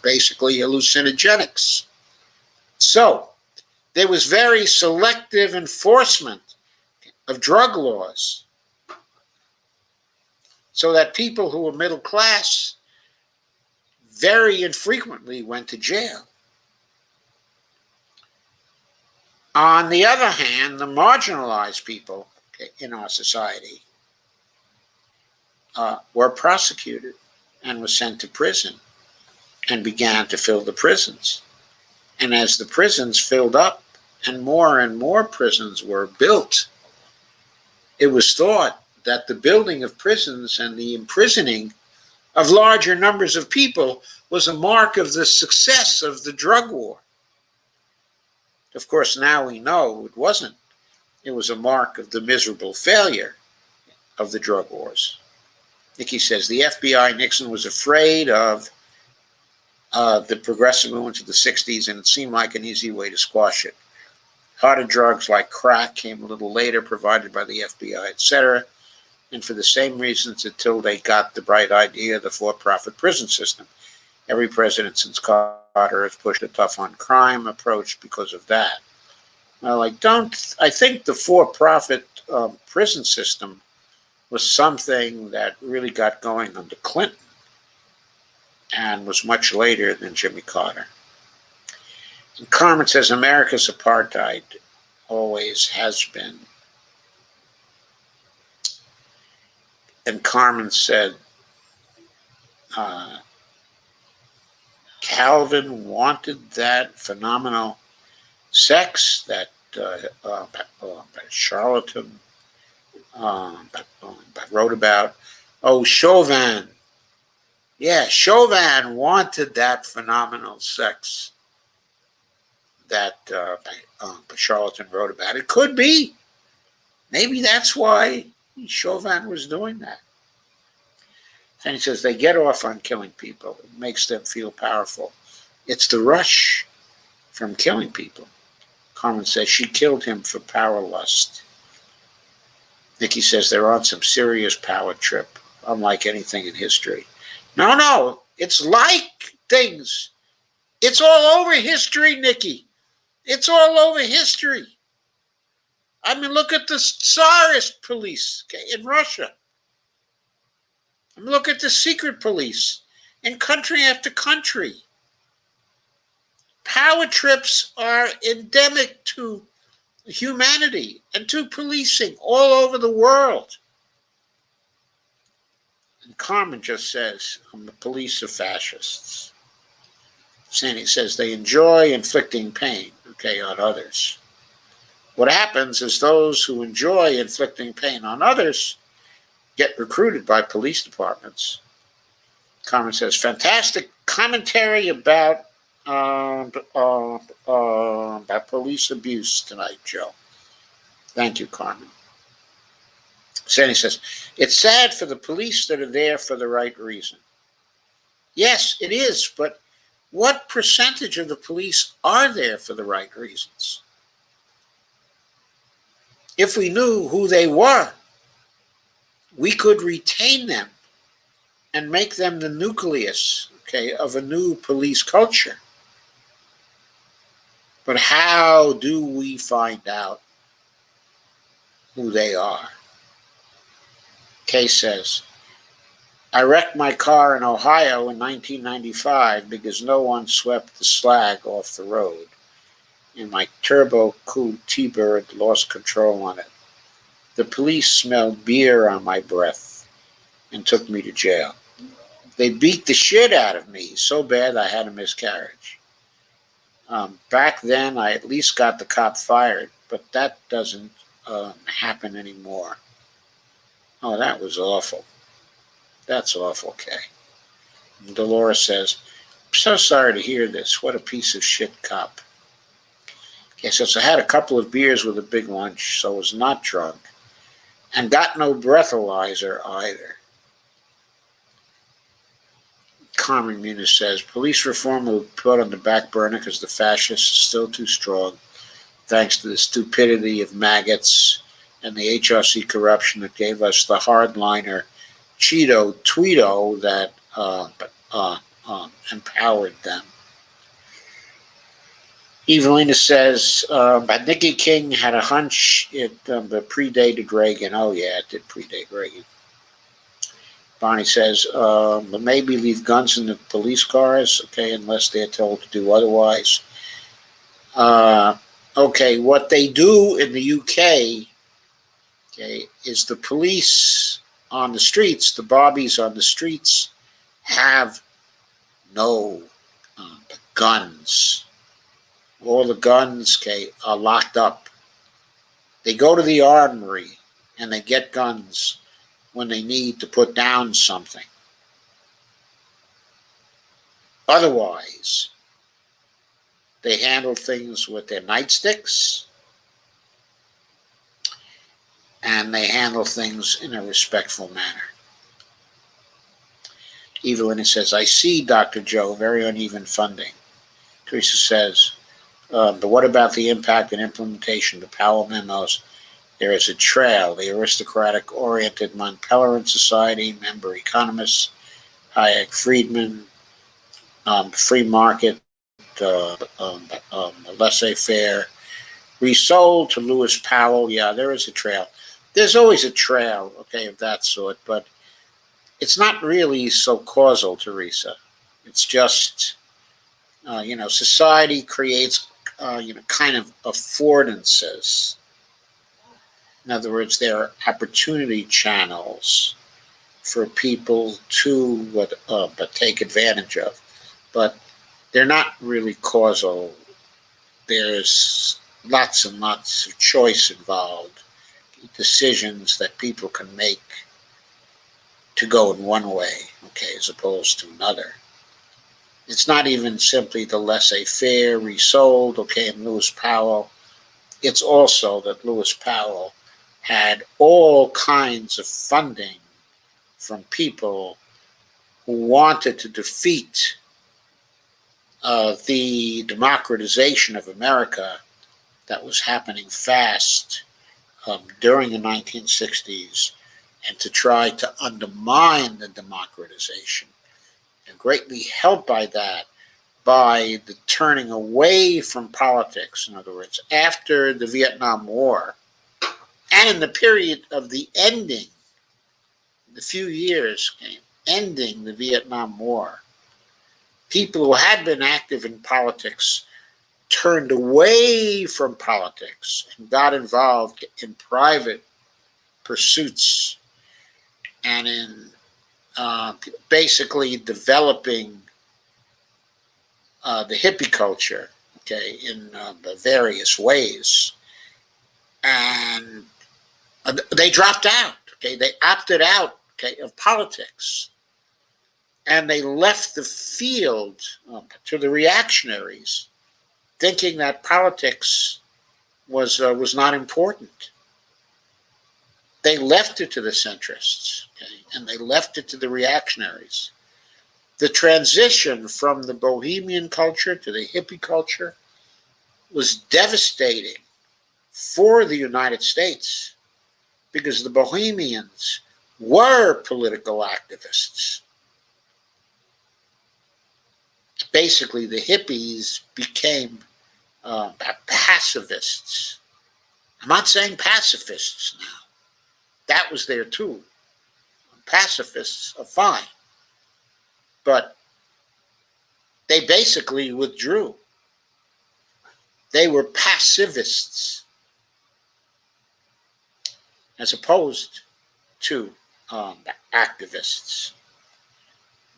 basically hallucinogenics. So there was very selective enforcement of drug laws, so that people who were middle class very infrequently went to jail. On the other hand, the marginalized people in our society were prosecuted and were sent to prison and began to fill the prisons. And as the prisons filled up and more prisons were built, it was thought that the building of prisons and the imprisoning of larger numbers of people was a mark of the success of the drug war. Of course, now we know it wasn't. It was a mark of the miserable failure of the drug wars. Nikki says the FBI, Nixon was afraid of the progressive movement of the 60s, and it seemed like an easy way to squash it. Harder drugs like crack came a little later, provided by the FBI, etc., and for the same reasons until they got the bright idea of the for-profit prison system. Every president since Carter has pushed a tough-on-crime approach because of that. Well, I think the for-profit prison system was something that really got going under Clinton and was much later than Jimmy Carter. And Carmen says America's apartheid always has been. And Carmen said Calvin wanted that phenomenal sex that Charlatan wrote about. Oh, Chauvin. Yeah, Chauvin wanted that phenomenal sex that Charlatan wrote about. It could be. Maybe that's why Chauvin was doing that. And he says they get off on killing people. It makes them feel powerful. It's the rush from killing people. Carmen says she killed him for power lust. Nikki says they're on some serious power trip, unlike anything in history. No, it's like things. It's all over history, Nikki. It's all over history. Look at the Tsarist police in Russia. Look at the secret police in country after country. Power trips are endemic to humanity and to policing all over the world. And Carmen just says, the police are fascists. Sandy says they enjoy inflicting pain, on others. What happens is those who enjoy inflicting pain on others get recruited by police departments. Carmen says, fantastic commentary about police abuse tonight, Joe. Thank you, Carmen. Sandy says, it's sad for the police that are there for the right reason. Yes, it is, but what percentage of the police are there for the right reasons? If we knew who they were, we could retain them and make them the nucleus, of a new police culture. But how do we find out who they are? Case says, I wrecked my car in Ohio in 1995 because no one swept the slag off the road, and my turbo-cooled T-Bird lost control on it. The police smelled beer on my breath and took me to jail. They beat the shit out of me so bad I had a miscarriage. Back then, I at least got the cop fired, but that doesn't happen anymore. Oh, that was awful. That's awful, Kay. And Dolores says, I'm so sorry to hear this. What a piece of shit cop. Kay says, I had a couple of beers with a big lunch, so I was not drunk, and got no breathalyzer either. Carmen Muniz says, police reform will be put on the back burner because the fascists are still too strong, thanks to the stupidity of maggots and the HRC corruption that gave us the hardliner Cheeto Tweedo that empowered them. Evelina says, but Nikki King had a hunch it predated Reagan. Oh, yeah, it did predate Reagan. Bonnie says, but maybe leave guns in the police cars, okay, unless they're told to do otherwise. Okay, what they do in the UK, okay, is the police on the streets, the bobbies on the streets, have no guns. All the guns, okay, are locked up. They go to the armory and they get guns when they need to put down something. Otherwise, they handle things with their nightsticks and they handle things in a respectful manner. Evelyn says, I see, Dr. Joe, very uneven funding. Teresa says, but what about the impact and implementation of the Powell memos? There is a trail, the aristocratic-oriented Montpelier Society, member economists, Hayek Friedman, free market, laissez-faire, resold to Lewis Powell. Yeah, there is a trail. There's always a trail, okay, of that sort, but it's not really so causal, Teresa. It's just, society creates, kind of affordances. In other words, there are opportunity channels for people to take advantage of, but they're not really causal. There's lots and lots of choice involved, decisions that people can make to go in one way, okay, as opposed to another. It's not even simply the laissez-faire, resold, okay, and Lewis Powell. It's also that Lewis Powell had all kinds of funding from people who wanted to defeat the democratization of America that was happening fast during the 1960s, and to try to undermine the democratization, and greatly helped by that, by the turning away from politics. In other words, after the Vietnam War, and in the period of the ending, the few years came, ending the Vietnam War, people who had been active in politics turned away from politics and got involved in private pursuits and in basically developing the hippie culture, okay, in various ways. And they dropped out, okay, they opted out, okay, of politics. And they left the field to the reactionaries, thinking that politics was not important. They left it to the centrists, okay, and they left it to the reactionaries. The transition from the bohemian culture to the hippie culture was devastating for the United States because the bohemians were political activists. Basically, the hippies became pacifists. I'm not saying pacifists now. That was there too. Pacifists are fine. But they basically withdrew. They were pacifists as opposed to activists.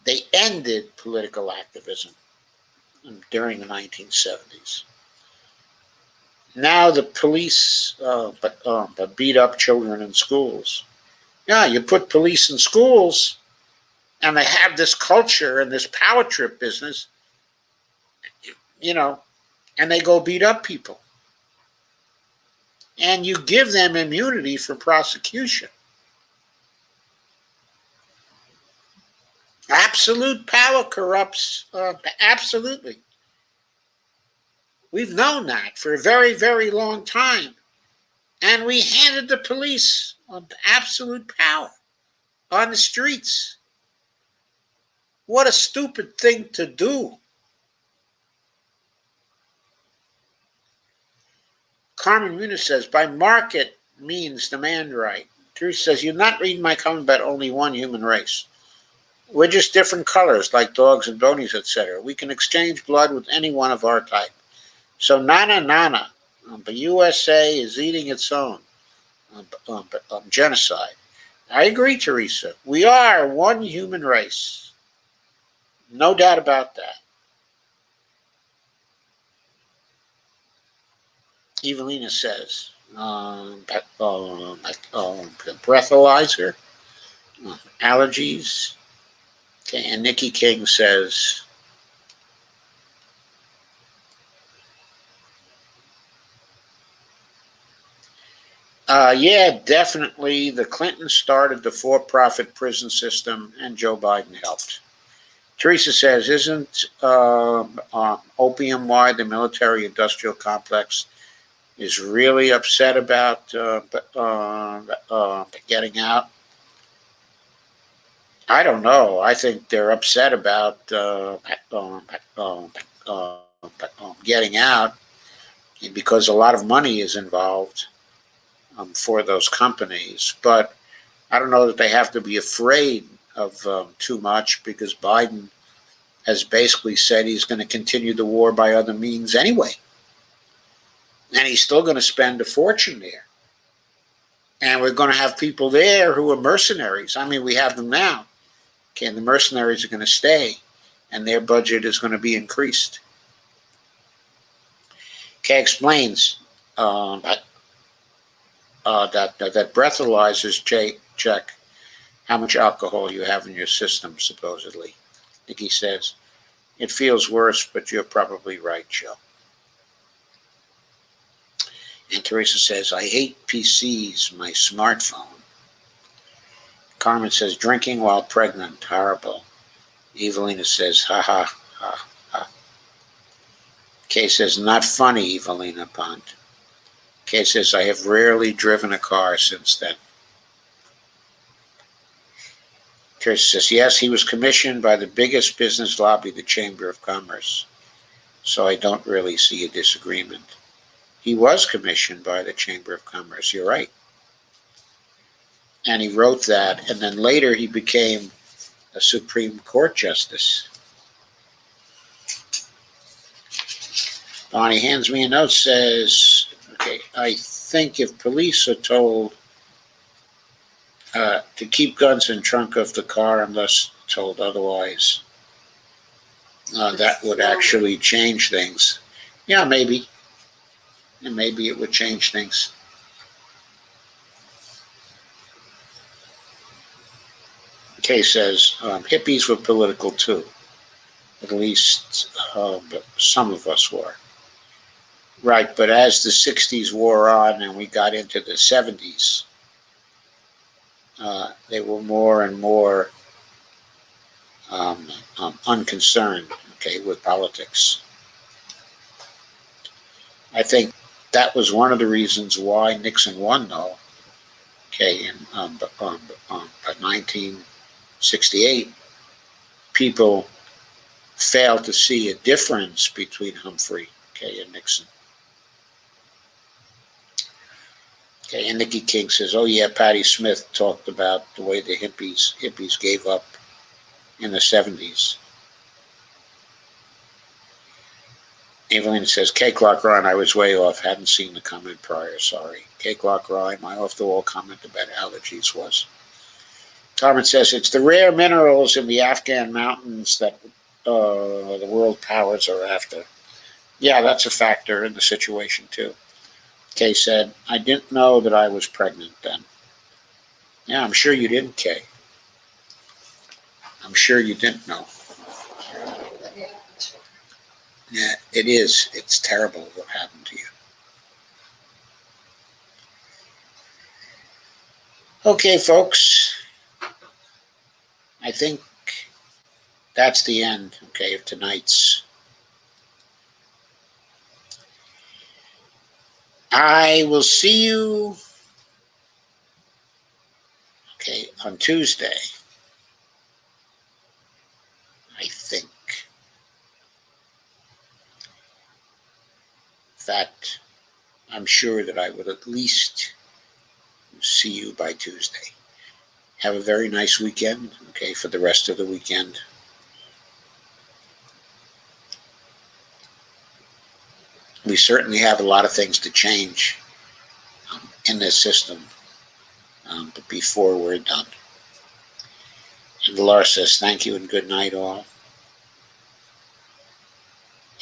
They ended political activism during the 1970s. Now the police beat up children in schools. Yeah, you put police in schools, and they have this culture and this power trip business, and they go beat up people. And you give them immunity for prosecution. Absolute power corrupts, absolutely. We've known that for a very, very long time. And we handed the police absolute power on the streets. What a stupid thing to do. Carmen Muniz says, by market means demand right. Teresa says, you're not reading my comment about only one human race. We're just different colors, like dogs and ponies, etc. We can exchange blood with any one of our type. So nana, the USA is eating its own genocide. I agree, Teresa. We are one human race. No doubt about that. Evelina says, breathalyzer, allergies. Okay, and Nikki King says, yeah, definitely. The Clintons started the for-profit prison system, and Joe Biden helped. Teresa says, isn't opium why the military-industrial complex is really upset about getting out? I don't know. I think they're upset about getting out because a lot of money is involved for those companies. But I don't know that they have to be afraid of too much, because Biden has basically said he's going to continue the war by other means anyway. And he's still going to spend a fortune there. And we're going to have people there who are mercenaries. I mean, we have them now. Okay, and the mercenaries are going to stay, and their budget is going to be increased. Kay explains that breathalyzers check how much alcohol you have in your system, supposedly. Nikki says, it feels worse, but you're probably right, Joe. And Teresa says, I hate PCs, my smartphone. Carmen says, drinking while pregnant, horrible. Evelina says, ha ha ha ha. Kay says, not funny, Evelina Pont. Kay says, I have rarely driven a car since then. Teresa says, yes, he was commissioned by the biggest business lobby, the Chamber of Commerce. So I don't really see a disagreement. He was commissioned by the Chamber of Commerce, you're right. And he wrote that, and then later he became a Supreme Court justice. Bonnie hands me a note, says, okay, I think if police are told to keep guns in trunk of the car unless told otherwise, that would actually change things. Yeah, maybe. And maybe it would change things. Kay says, hippies were political too. At least some of us were. Right, but as the 60s wore on and we got into the 70s, they were more and more unconcerned, okay, with politics. I think that was one of the reasons why Nixon won, though, okay, in 1968. People failed to see a difference between Humphrey, okay, and Nixon. Okay, and Nikki King says, oh yeah, Patti Smith talked about the way the hippies gave up in the 70s. Evelyn says, K. Clark Rhyme, I was way off. Hadn't seen the comment prior. Sorry. K. Clark Rhyme, my off-the-wall comment about allergies was. Carmen says, it's the rare minerals in the Afghan mountains that the world powers are after. Yeah, that's a factor in the situation, too. Kay said, I didn't know that I was pregnant then. Yeah, I'm sure you didn't, Kay. I'm sure you didn't know. Yeah, it is. It's terrible what happened to you. Okay, folks. I think that's the end, okay, of tonight's. I will see you, okay, on Tuesday, I think. In fact, I'm sure that I would at least see you by Tuesday. Have a very nice weekend, okay, for the rest of the weekend. We certainly have a lot of things to change in this system, but before we're done. And Laura says, thank you and good night all.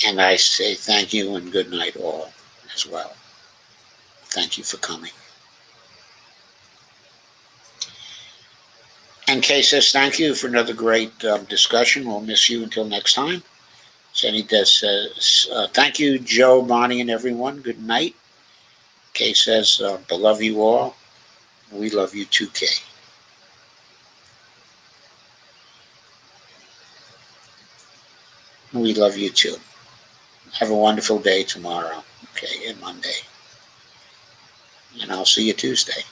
And I say thank you and good night all as well. Thank you for coming. And Kay says, thank you for another great discussion. We'll miss you until next time. Jenny says, thank you, Joe, Bonnie, and everyone. Good night. Kay says, I love you all. We love you too, Kay. We love you too. Have a wonderful day tomorrow, okay, and Monday. And I'll see you Tuesday.